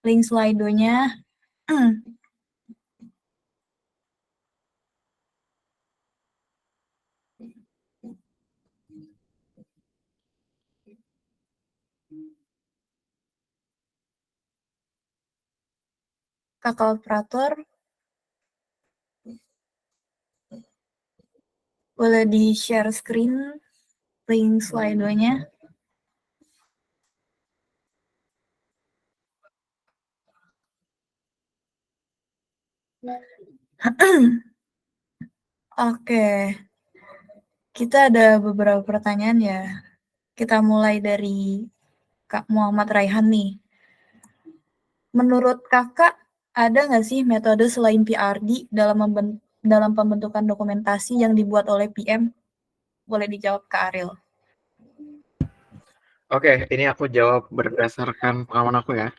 Speaker 1: link slide-nya. Kakak operator, boleh di-share screen link slide-nya. Oke, kita ada beberapa pertanyaan ya. Kita mulai dari Kak Muhammad Raihan nih. Menurut Kakak, ada nggak sih metode selain PRD dalam pembentukan dokumentasi yang dibuat oleh PM? Boleh dijawab Kak Ariel.
Speaker 2: Oke, ini aku jawab berdasarkan pengalaman aku ya.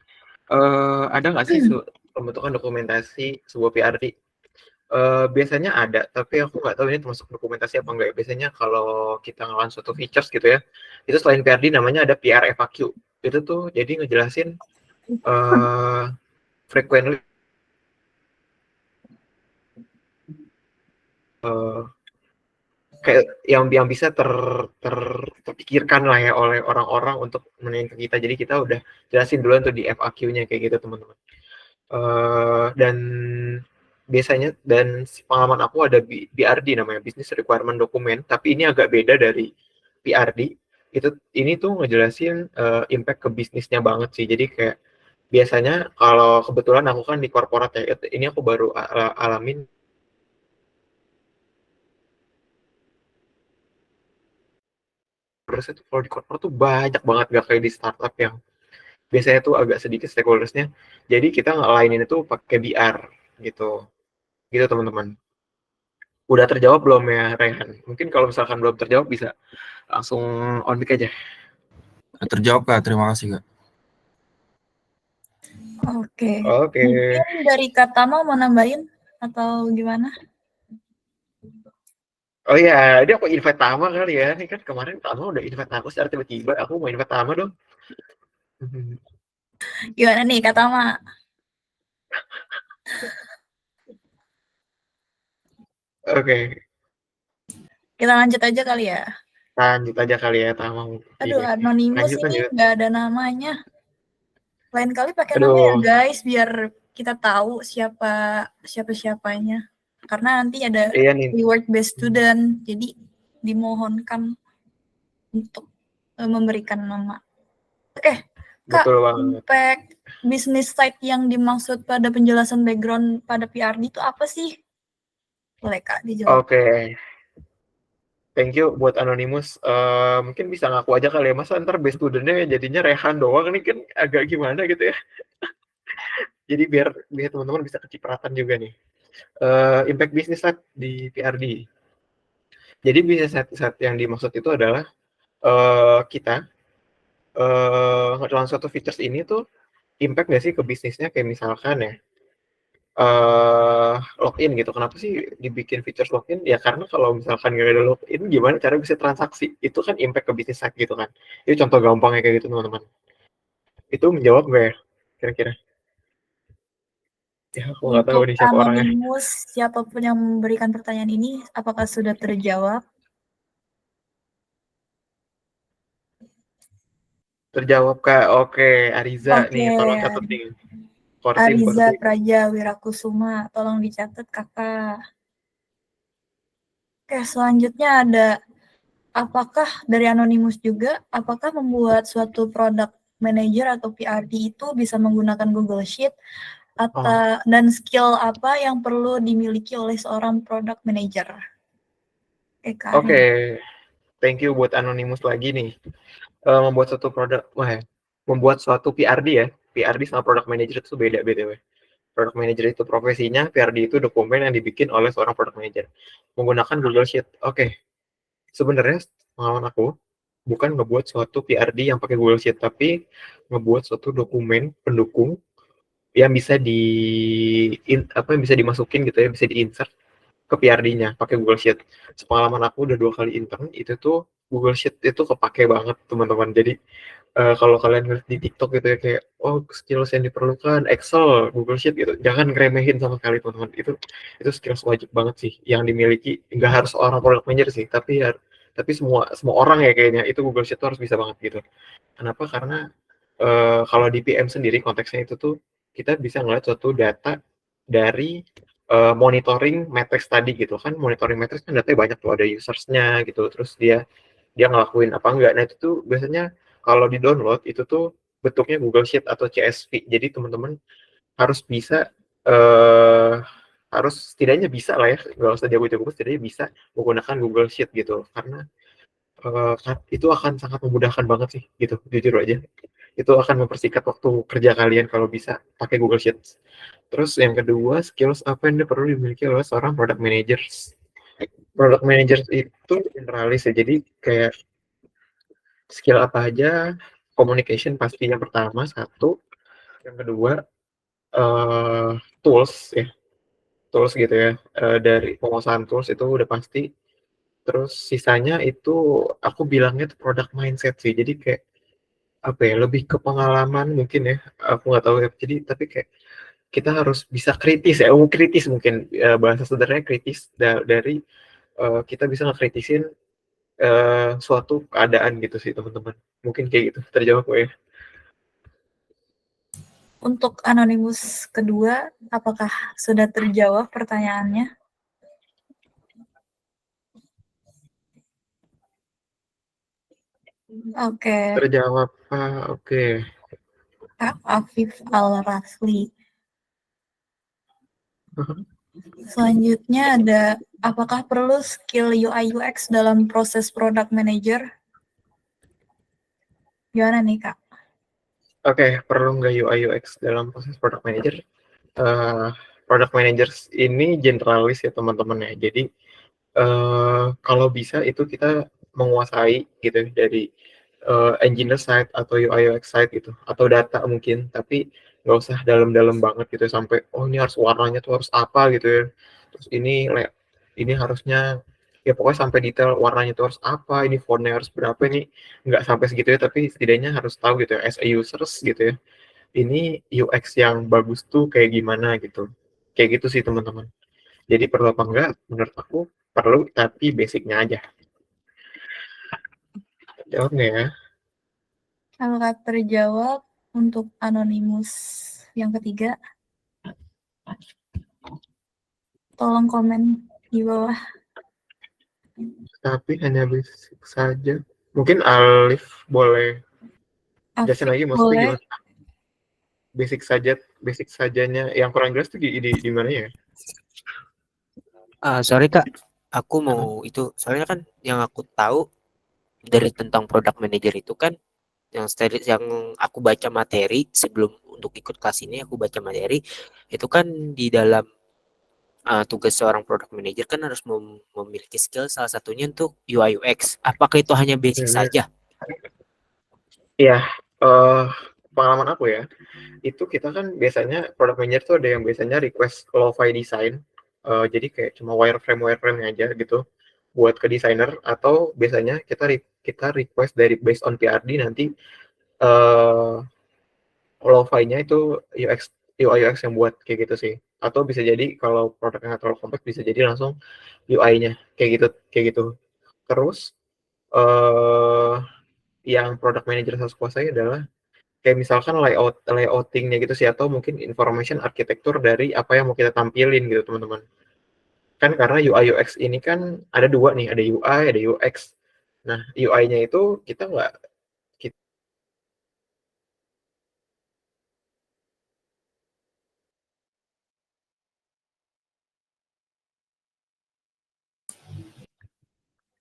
Speaker 2: Ada nggak sih pembentukan dokumentasi sebuah PRD? Biasanya ada, tapi aku nggak tahu ini termasuk dokumentasi apa enggak. Biasanya kalau kita ngelawan suatu features gitu ya, itu selain PRD namanya ada PR FAQ. Itu tuh jadi ngejelasin frequently kayak yang bisa terpikirkan lah ya oleh orang-orang untuk menanyain ke kita. Jadi kita udah jelasin duluan tuh di FAQ-nya kayak gitu teman-teman. Dan biasanya pengalaman aku ada BRD namanya Business Requirement Document, tapi ini agak beda dari PRD. Ini tuh ngejelasin impact ke bisnisnya banget sih. Jadi kayak biasanya kalau kebetulan aku kan di korporat ya, ini aku baru alamin. Terus itu kalau di korporat tuh banyak banget, gak kayak di startup yang biasanya tuh agak sedikit stakeholdersnya. Jadi kita ngelainin itu pakai BR gitu teman-teman. Udah terjawab belum ya Rehan? Mungkin kalau misalkan belum terjawab bisa langsung on mic aja.
Speaker 3: Terjawab Kak, terima kasih Kak.
Speaker 1: Oke.
Speaker 2: Oke.
Speaker 1: Mungkin dari Kak Tama mau nambahin atau gimana?
Speaker 2: Oh iya, ini aku invite Tama kali ya. Ini kan kemarin Tama udah invite aku secara tiba-tiba. Aku mau invite Tama dong.
Speaker 1: Gimana nih Kak Tama?
Speaker 2: Oke.
Speaker 1: Kita lanjut aja kali ya.
Speaker 2: Lanjut aja kali ya Tama.
Speaker 1: Aduh, anonimus ini nggak ada namanya. Lain kali pakai nama ya guys, biar kita tahu siapanya. Karena nanti ada reward based student, jadi dimohonkan untuk memberikan nama. Oke, Kak, impact business side yang dimaksud pada penjelasan background pada PRD itu apa sih? Boleh Kak dijawab.
Speaker 2: Oke. Thank you buat Anonymous. Mungkin bisa ngaku aja kali ya, masa ntar base studentnya jadinya Rehan doang, ini kan agak gimana gitu ya. Jadi biar teman-teman bisa kecipratan juga nih. impact business set di PRD. Jadi business set yang dimaksud itu adalah kita dalam suatu features ini tuh impact nggak sih ke bisnisnya, kayak misalkan ya login gitu. Kenapa sih dibikin features login? Ya karena kalau misalkan nggak ada login, gimana cara bisa transaksi? Itu kan impact ke bisnis site gitu kan. Itu contoh gampangnya kayak gitu teman-teman. Itu menjawab nggak ya kira-kira? Ya aku nggak tahu
Speaker 1: Untuk
Speaker 2: nih siapa orangnya.
Speaker 1: anonimus, siapapun yang memberikan pertanyaan ini, apakah sudah terjawab?
Speaker 2: Terjawab Kak. Oke, Ariza nih,
Speaker 1: Oke,
Speaker 2: tolong catat nih. Korsim,
Speaker 1: Ariza
Speaker 2: korsim.
Speaker 1: Praja Wirakusuma, tolong dicatat kakak. Oke, selanjutnya ada, apakah dari anonimus juga, apakah membuat suatu product manager atau PRD itu bisa menggunakan Google Sheet atau dan skill apa yang perlu dimiliki oleh seorang product manager? Oke, Kak.
Speaker 2: Oke, thank you buat anonimus lagi nih. Membuat suatu produk, membuat suatu PRD ya. PRD sama product manager itu beda BTW. Product manager itu profesinya, PRD itu dokumen yang dibikin oleh seorang product manager menggunakan Google Sheet. Oke, sebenarnya pengalaman aku bukan ngebuat suatu PRD yang pakai Google Sheet, tapi ngebuat suatu dokumen pendukung yang bisa yang bisa dimasukin gitu ya, bisa diinsert ke PRD-nya pakai Google Sheet. Sepengalaman aku udah 2 kali intern, itu tuh Google Sheet itu kepake banget teman-teman. Jadi kalau kalian ngeliat di TikTok gitu ya, kayak skills yang diperlukan Excel, Google Sheet gitu, jangan ngeremehin sama sekali teman-teman. Itu skills wajib banget sih yang dimiliki. Nggak harus orang product manager sih, tapi semua orang ya kayaknya itu Google Sheet tuh harus bisa banget gitu. Kenapa? Karena kalau di PM sendiri konteksnya itu tuh kita bisa ngeliat suatu data dari monitoring matrix tadi gitu kan. Monitoring matrix kan datanya banyak tuh, ada usersnya gitu, terus dia ngelakuin apa enggak. Nah itu tuh biasanya kalau di download itu tuh bentuknya Google Sheet atau CSV. Jadi teman-teman harus bisa harus setidaknya bisa lah ya, nggak usah jago-jago, setidaknya bisa menggunakan Google Sheet gitu, karena itu akan sangat memudahkan banget sih gitu, jujur aja. Itu akan mempersingkat waktu kerja kalian kalau bisa pakai Google Sheets. Terus yang kedua, skills apa yang perlu dimiliki oleh seorang product manager? Product manager itu generalis ya, jadi kayak skill apa aja, communication pasti yang pertama, satu. Yang kedua, uh, tools ya, tools gitu ya, dari penguasaan tools itu udah pasti. Terus sisanya itu aku bilangnya tuh product mindset sih, jadi kayak apa ya, lebih ke pengalaman mungkin ya, aku nggak tahu ya, jadi tapi kayak kita harus bisa kritis ya, kritis mungkin bahasa sederhananya kritis, dari kita bisa ngekritisin suatu keadaan gitu sih teman-teman, mungkin kayak gitu. Terjawab kok ya?
Speaker 1: Untuk anonimus kedua, apakah sudah terjawab pertanyaannya? Oke,
Speaker 2: Terjawab. Oke.
Speaker 1: Kak Afif Al-Rasli. Selanjutnya ada, apakah perlu skill UI UX dalam proses product manager? Gimana nih, Kak?
Speaker 2: Oke, perlu nggak UI UX dalam proses product manager? Product managers ini generalis ya teman-teman ya. Jadi kalau bisa itu kita menguasai gitu dari engineer side atau UI UX side gitu, atau data mungkin, tapi nggak usah dalam-dalam banget gitu sampai ini harus warnanya tuh harus apa gitu ya, terus ini harusnya ya pokoknya sampai detail warnanya tuh harus apa, ini fontnya harus berapa, ini nggak sampai segitu ya, tapi setidaknya harus tahu gitu ya as a users gitu ya, ini UX yang bagus tuh kayak gimana gitu, kayak gitu sih teman-teman. Jadi perlu apa enggak? Menurut aku perlu, tapi basicnya aja. Jawab nggak ya?
Speaker 1: Apakah terjawab untuk anonimus yang ketiga? Tolong komen di bawah.
Speaker 2: Tapi hanya basic saja. Mungkin Alif boleh jelasin lagi, maksudnya
Speaker 1: boleh.
Speaker 2: gimana? Basic sajanya yang kurang jelas tuh di mana ya?
Speaker 5: Sorry Kak, aku mau itu soalnya kan yang aku tahu dari tentang product manager itu kan yang aku baca materi sebelum untuk ikut kelas ini, aku baca materi itu kan di dalam tugas seorang product manager kan harus memiliki skill salah satunya untuk UI UX. Apakah itu hanya basic
Speaker 2: Hmm.
Speaker 5: saja?
Speaker 2: Iya, pengalaman aku ya, itu kita kan biasanya product manager tuh ada yang biasanya request lo-fi design, jadi kayak cuma wireframe aja gitu buat ke designer, atau biasanya kita request dari based on PRD nanti lo-fi-nya itu UI UX yang buat kayak gitu sih. Atau bisa jadi kalau produknya nggak terlalu kompleks bisa jadi langsung UI-nya kayak gitu. Terus yang product manager harus kuasai adalah kayak misalkan layouting-nya gitu sih, atau mungkin information architecture dari apa yang mau kita tampilin gitu teman-teman. Kan karena UI UX ini kan ada dua nih, ada UI, ada UX. Nah, UI-nya itu kita nggak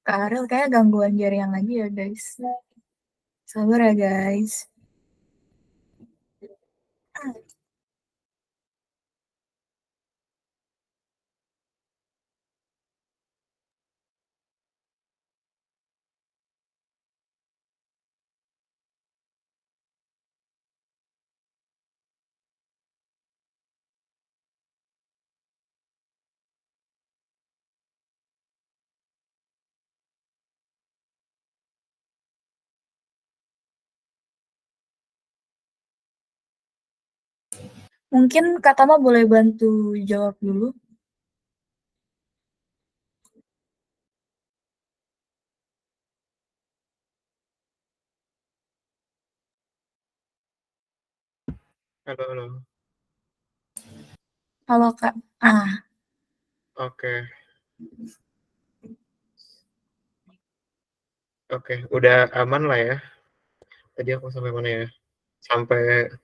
Speaker 1: Kak Ariel kayak gangguan jaringan lagi ya guys. Sabar ya guys. Mungkin Kak Tama boleh bantu jawab dulu.
Speaker 2: halo.
Speaker 1: Halo Kak.
Speaker 2: Oke. Oke, udah aman lah ya. Tadi aku sampai mana ya? Sampai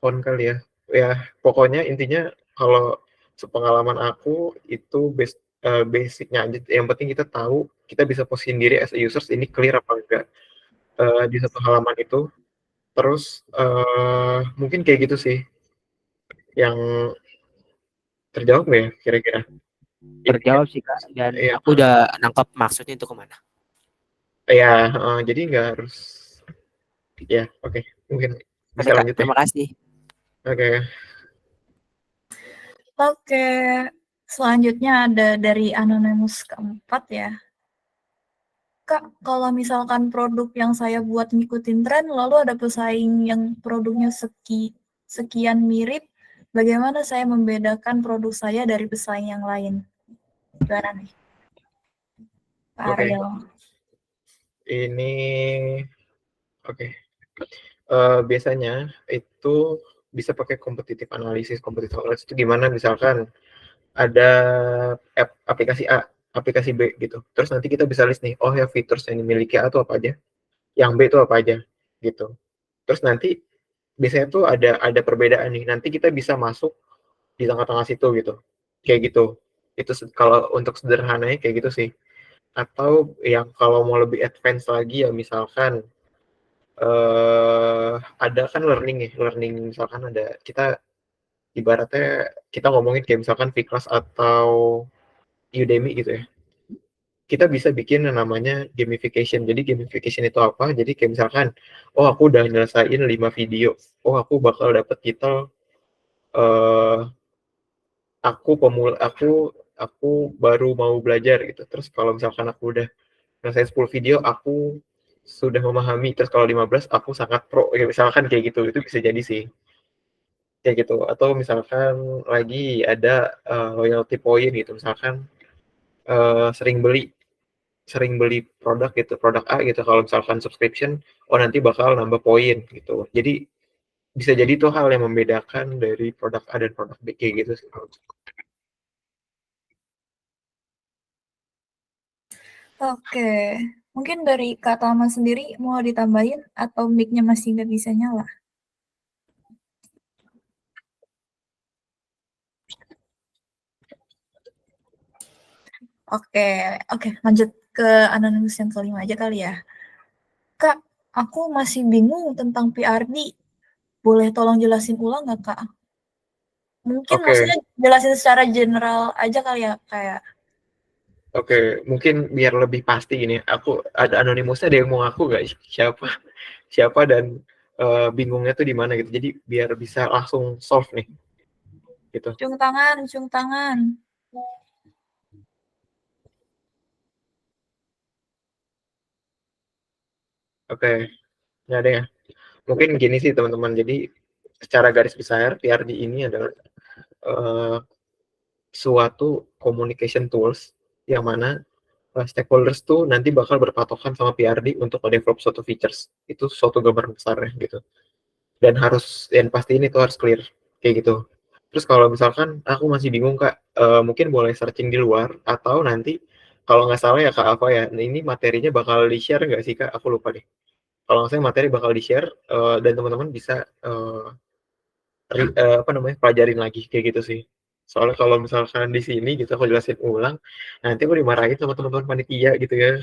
Speaker 2: on kali ya. Ya, pokoknya intinya kalau sepengalaman aku itu basicnya aja. Yang penting kita tahu kita bisa posisiin diri as a users ini clear apa enggak di satu halaman itu. Terus mungkin kayak gitu sih yang terjawab nggak ya kira-kira?
Speaker 5: Terjawab sih Kak, dan
Speaker 2: Iya,
Speaker 5: aku udah nangkap maksudnya itu kemana.
Speaker 2: ya, jadi nggak harus ya. Oke, mungkin bisa
Speaker 5: Oke Kak,
Speaker 2: lanjut ya.
Speaker 5: terima kasih.
Speaker 2: Oke.
Speaker 1: Oke. Selanjutnya ada dari Anonymous keempat ya. Kak, kalau misalkan produk yang saya buat ngikutin tren, lalu ada pesaing yang produknya sekian mirip, bagaimana saya membedakan produk saya dari pesaing yang lain? Gimana nih? Pak
Speaker 2: Oke.
Speaker 1: Ariel.
Speaker 2: Ini oke. Biasanya itu bisa pakai competitive analysis. Competitive analysis itu gimana? Misalkan ada aplikasi A, aplikasi B gitu. Terus nanti kita bisa list nih, oh ya features yang dimiliki A itu apa aja, yang B itu apa aja gitu. Terus nanti biasanya tuh ada perbedaan nih. Nanti kita bisa masuk di tengah-tengah situ gitu. Kayak gitu. Itu kalau untuk sederhananya kayak gitu sih. Atau yang kalau mau lebih advance lagi ya misalkan ada kan learning misalkan ada kita ibaratnya kita ngomongin kayak misalkan Vclass atau Udemy gitu ya. Kita bisa bikin yang namanya gamification. Jadi gamification itu apa? Jadi kayak misalkan, oh aku udah nyelesain 5 video. Oh aku bakal dapet titel eh aku baru mau belajar gitu. Terus kalau misalkan aku udah nyelesain 10 video, aku sudah memahami. Terus kalau 15 aku sangat pro. Ya, misalkan kayak gitu. Itu bisa jadi sih. Kayak gitu. Atau misalkan lagi ada loyalty point gitu. Misalkan sering beli produk gitu, produk A gitu, kalau misalkan subscription, oh nanti bakal nambah poin gitu. Jadi bisa jadi itu hal yang membedakan dari produk A dan produk B kayak gitu sih.
Speaker 1: Oke. Mungkin dari Kak Tama sendiri mau ditambahin atau mic-nya masih nggak bisa nyala? Oke, lanjut ke Anonymous yang kelima aja kali ya. Kak, aku masih bingung tentang PRD. Boleh tolong jelasin ulang nggak, Kak? Mungkin
Speaker 2: Oke.
Speaker 1: maksudnya jelasin secara general aja kali ya, kayak
Speaker 2: Oke, mungkin biar lebih pasti gini, aku ada anonimusnya, ada yang mau ngaku nggak siapa siapa dan bingungnya tuh di mana gitu. Jadi biar bisa langsung solve nih gitu.
Speaker 1: cium tangan, cium tangan.
Speaker 2: Oke, nggak ada ya. Mungkin gini sih teman-teman. Jadi secara garis besar PRD ini adalah eh, suatu communication tools yang mana stakeholders tuh nanti bakal berpatokan sama PRD untuk develop suatu features. Itu suatu gambaran besarnya gitu. Dan pasti ini tuh harus clear kayak gitu. Terus kalau misalkan aku masih bingung Kak, mungkin boleh searching di luar atau nanti kalau nggak salah ya Kak apa ya, nah ini materinya bakal di-share nggak sih Kak? Aku lupa deh. Kalau nggak salah materi bakal di-share dan teman-teman bisa apa namanya pelajarin lagi kayak gitu sih. Soalnya kalau misalkan di sini gitu aku jelasin ulang, nanti aku dimarahin sama teman-teman panitia gitu ya,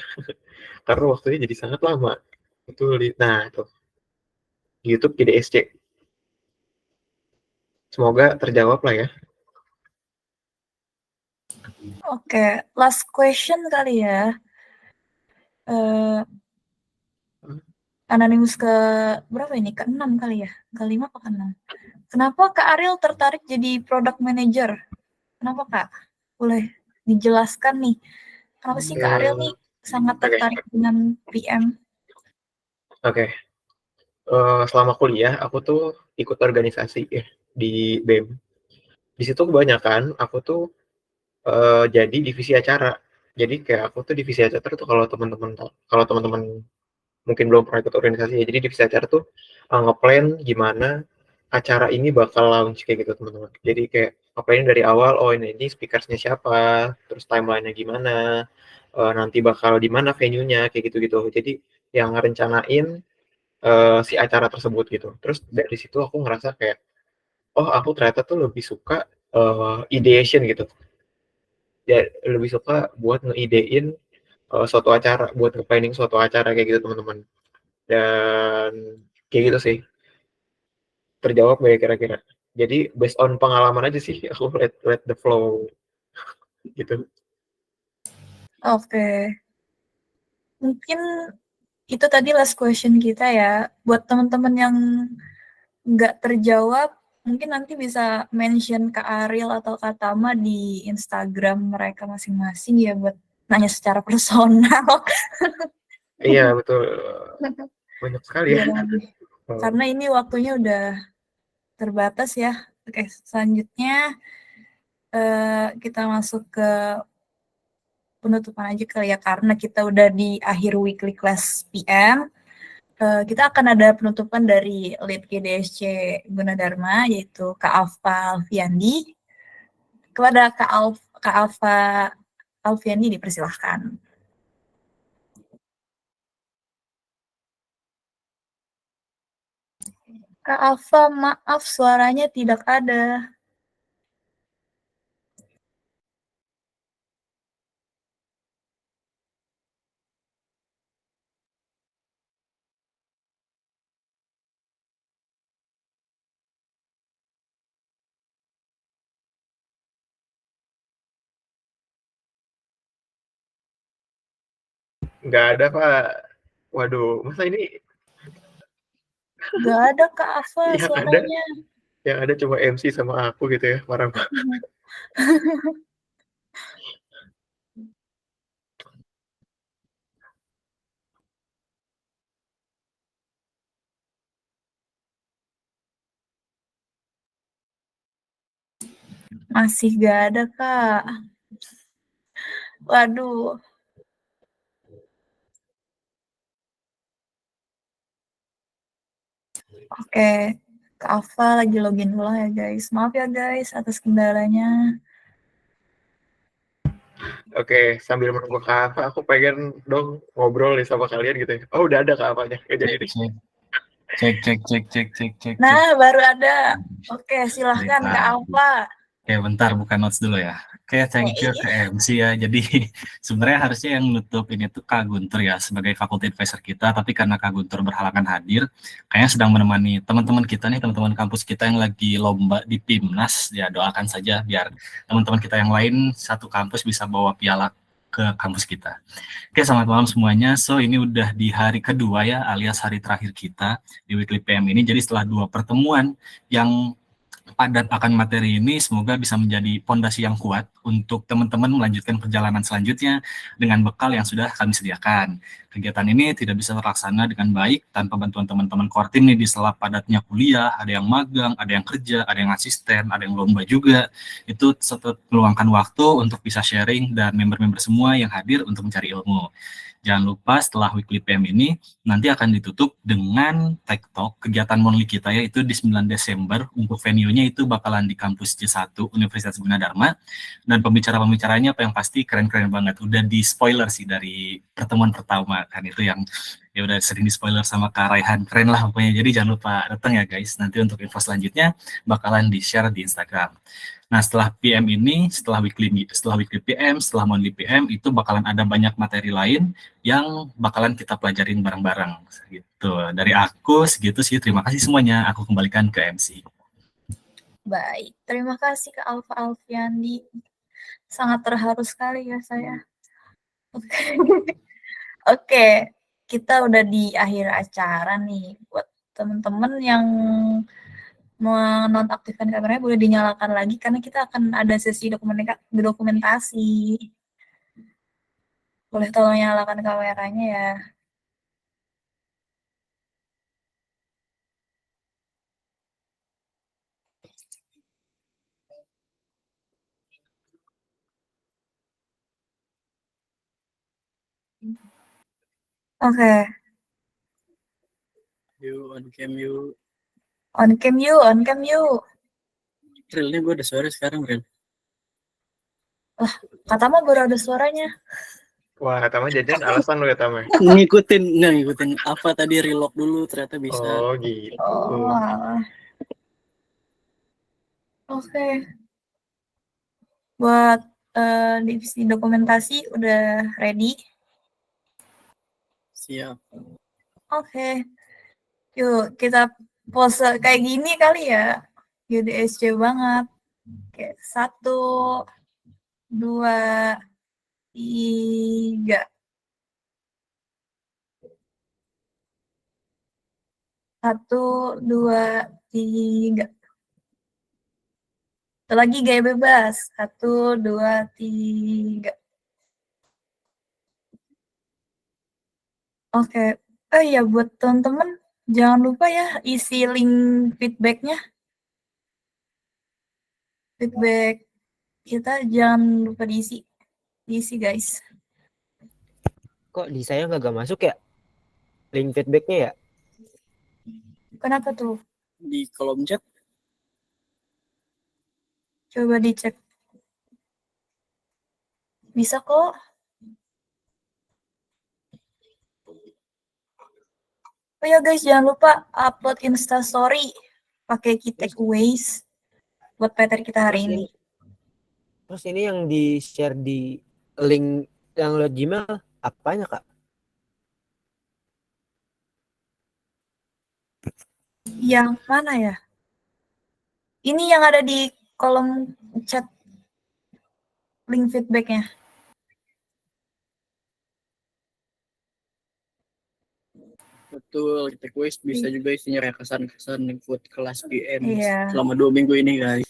Speaker 2: karena waktunya jadi sangat lama. Betul. Nah, tuh YouTube GDSC. Semoga terjawab lah ya.
Speaker 1: Oke, last question kali ya. Anonymous ke berapa ini? Ke-6 kali ya? Ke-5 apa ke-6? Kenapa Kak Ariel tertarik jadi product manager? Kenapa Kak? Boleh dijelaskan nih. Kenapa sih Kak Ariel nih sangat tertarik dengan PM?
Speaker 2: Oke. Selama kuliah aku tuh ikut organisasi ya di BEM. Di situ kebanyakan aku tuh jadi divisi acara. Jadi kayak aku tuh divisi acara tuh kalau teman-teman mungkin belum pernah ikut organisasi ya. Jadi divisi acara tuh ngeplan gimana acara ini bakal launch kayak gitu teman-teman. Jadi kayak ngeplan dari awal, oh ini speakersnya siapa, terus timelinenya gimana, nanti bakal di mana venue-nya kayak gitu-gitu. Jadi yang ngerencanain si acara tersebut gitu. Terus dari situ aku ngerasa kayak, oh aku ternyata tuh lebih suka ideation gitu. Ya, lebih suka buat ngeidein suatu acara, buat nge-planning suatu acara kayak gitu teman-teman. Dan kayak gitu sih. Terjawab gak ya kira-kira? Jadi based on pengalaman aja sih, aku let the flow gitu.
Speaker 1: Oke. Mungkin itu tadi last question kita ya. Buat teman-teman yang nggak terjawab, mungkin nanti bisa mention Kak Ariel atau Kak Tama di Instagram mereka masing-masing ya buat nanya secara personal.
Speaker 2: Iya betul, banyak sekali ya.
Speaker 1: Karena ini waktunya udah terbatas ya. Oke, selanjutnya kita masuk ke penutupan aja kali ya, karena kita udah di akhir weekly class PM. Kita akan ada penutupan dari lead GDSC Gunadarma, yaitu Kak Alfa Alfiandi. Kepada Kak Alfa Alfiandi dipersilahkan. Kak Alfa, maaf suaranya tidak ada.
Speaker 2: Nggak ada Pak. Waduh, masa ini
Speaker 1: Nggak ada Kak Alfa
Speaker 2: yang
Speaker 1: suaranya.
Speaker 2: yang ada cuma MC sama aku gitu ya, marah banget.
Speaker 1: Masih nggak ada Kak. Waduh. Oke, Kak Alfa lagi login ulang ya guys. Maaf ya guys atas kendalanya.
Speaker 2: Oke, sambil menunggu Kak Ava, aku pengen dong ngobrol nih sama kalian gitu ya. Oh, udah ada Kak Avanya. Jadi
Speaker 3: Cek.
Speaker 1: Nah, baru ada. Oke, silahkan Kak Alfa.
Speaker 3: Oke, bentar buka notes dulu ya.
Speaker 6: Oke, thank you ke MC ya. Jadi sebenarnya harusnya yang nutup ini tuh Kak Guntur ya sebagai faculty advisor kita, tapi karena Kak Guntur berhalangan hadir, kayaknya sedang menemani teman-teman kita nih, teman-teman kampus kita yang lagi lomba di PIMNAS. Ya doakan saja biar teman-teman kita yang lain satu kampus bisa bawa piala ke kampus kita. Oke, selamat malam semuanya. So, ini udah di hari kedua ya, alias hari terakhir kita di Weekly PM ini. Jadi setelah 2 pertemuan yang padat akan materi ini, semoga bisa menjadi fondasi yang kuat untuk teman-teman melanjutkan perjalanan selanjutnya dengan bekal yang sudah kami sediakan. Kegiatan ini tidak bisa terlaksana dengan baik tanpa bantuan teman-teman core team nih di sela padatnya kuliah, ada yang magang, ada yang kerja, ada yang asisten, ada yang lomba juga. Itu tetap meluangkan waktu untuk bisa sharing dan member-member semua yang hadir untuk mencari ilmu. Jangan lupa setelah Weekly PM ini nanti akan ditutup dengan Tech Talk, kegiatan monthly kita yaitu di 9 Desember. Untuk venue-nya itu bakalan di kampus C1 Universitas Gunadarma, dan pembicara-pembicaranya apa yang pasti keren-keren banget. Udah di spoiler sih dari pertemuan pertama kan, itu yang ya udah sering di spoiler sama Kak Raihan, keren lah pokoknya. Jadi jangan lupa datang ya guys, nanti untuk info selanjutnya bakalan di-share di Instagram. Nah, setelah PM ini, setelah weekly PM, setelah monthly PM, itu bakalan ada banyak materi lain yang bakalan kita pelajarin bareng-bareng gitu. Dari aku segitu sih, terima kasih semuanya. Aku kembalikan ke MC.
Speaker 1: Baik, terima kasih ke Alfa Alfiandi. Sangat terharu sekali ya saya. Oke. Oke, kita udah di akhir acara nih. Buat teman-teman yang menonaktifkan kameranya boleh dinyalakan lagi karena kita akan ada sesi dokumentasi. Boleh tolong nyalakan kameranya ya. Oke.
Speaker 7: On cam you.
Speaker 1: On cam you.
Speaker 7: Realnya gue ada suara sekarang, Real.
Speaker 1: Lah, Katama baru ada suaranya.
Speaker 2: Wah, Tama jajan alasan lu ya, Tama?
Speaker 7: ngikutin apa tadi, relock dulu ternyata bisa.
Speaker 2: Oh, gitu.
Speaker 1: Oh, alah. Oke. Buat divisi dokumentasi udah ready?
Speaker 7: Siap.
Speaker 1: Oke. Yuk, kita pose kayak gini kali ya. GDSC banget. Oke, 1, 2, 3. 1, 2, 3. Satu lagi gaya bebas. 1, 2, 3. Oke. Oh iya, buat teman-teman jangan lupa ya isi link feedbacknya. Feedback kita jangan lupa diisi. Diisi guys.
Speaker 5: Kok di saya nggak masuk ya? Link feedbacknya ya?
Speaker 1: Kenapa tuh?
Speaker 7: Di kolom chat.
Speaker 1: Coba dicek. Bisa kok. Oh ya guys, jangan lupa upload Instastory pakai key takeaways buat materi kita hari ini.
Speaker 5: Terus ini yang di-share di link yang lewat Gmail apanya, Kak?
Speaker 1: Yang mana ya? Ini yang ada di kolom chat link feedbacknya.
Speaker 7: Betul, takeaways bisa juga isinya kesan-kesan buat kelas PM
Speaker 1: Iya.
Speaker 7: selama 2 minggu ini, guys.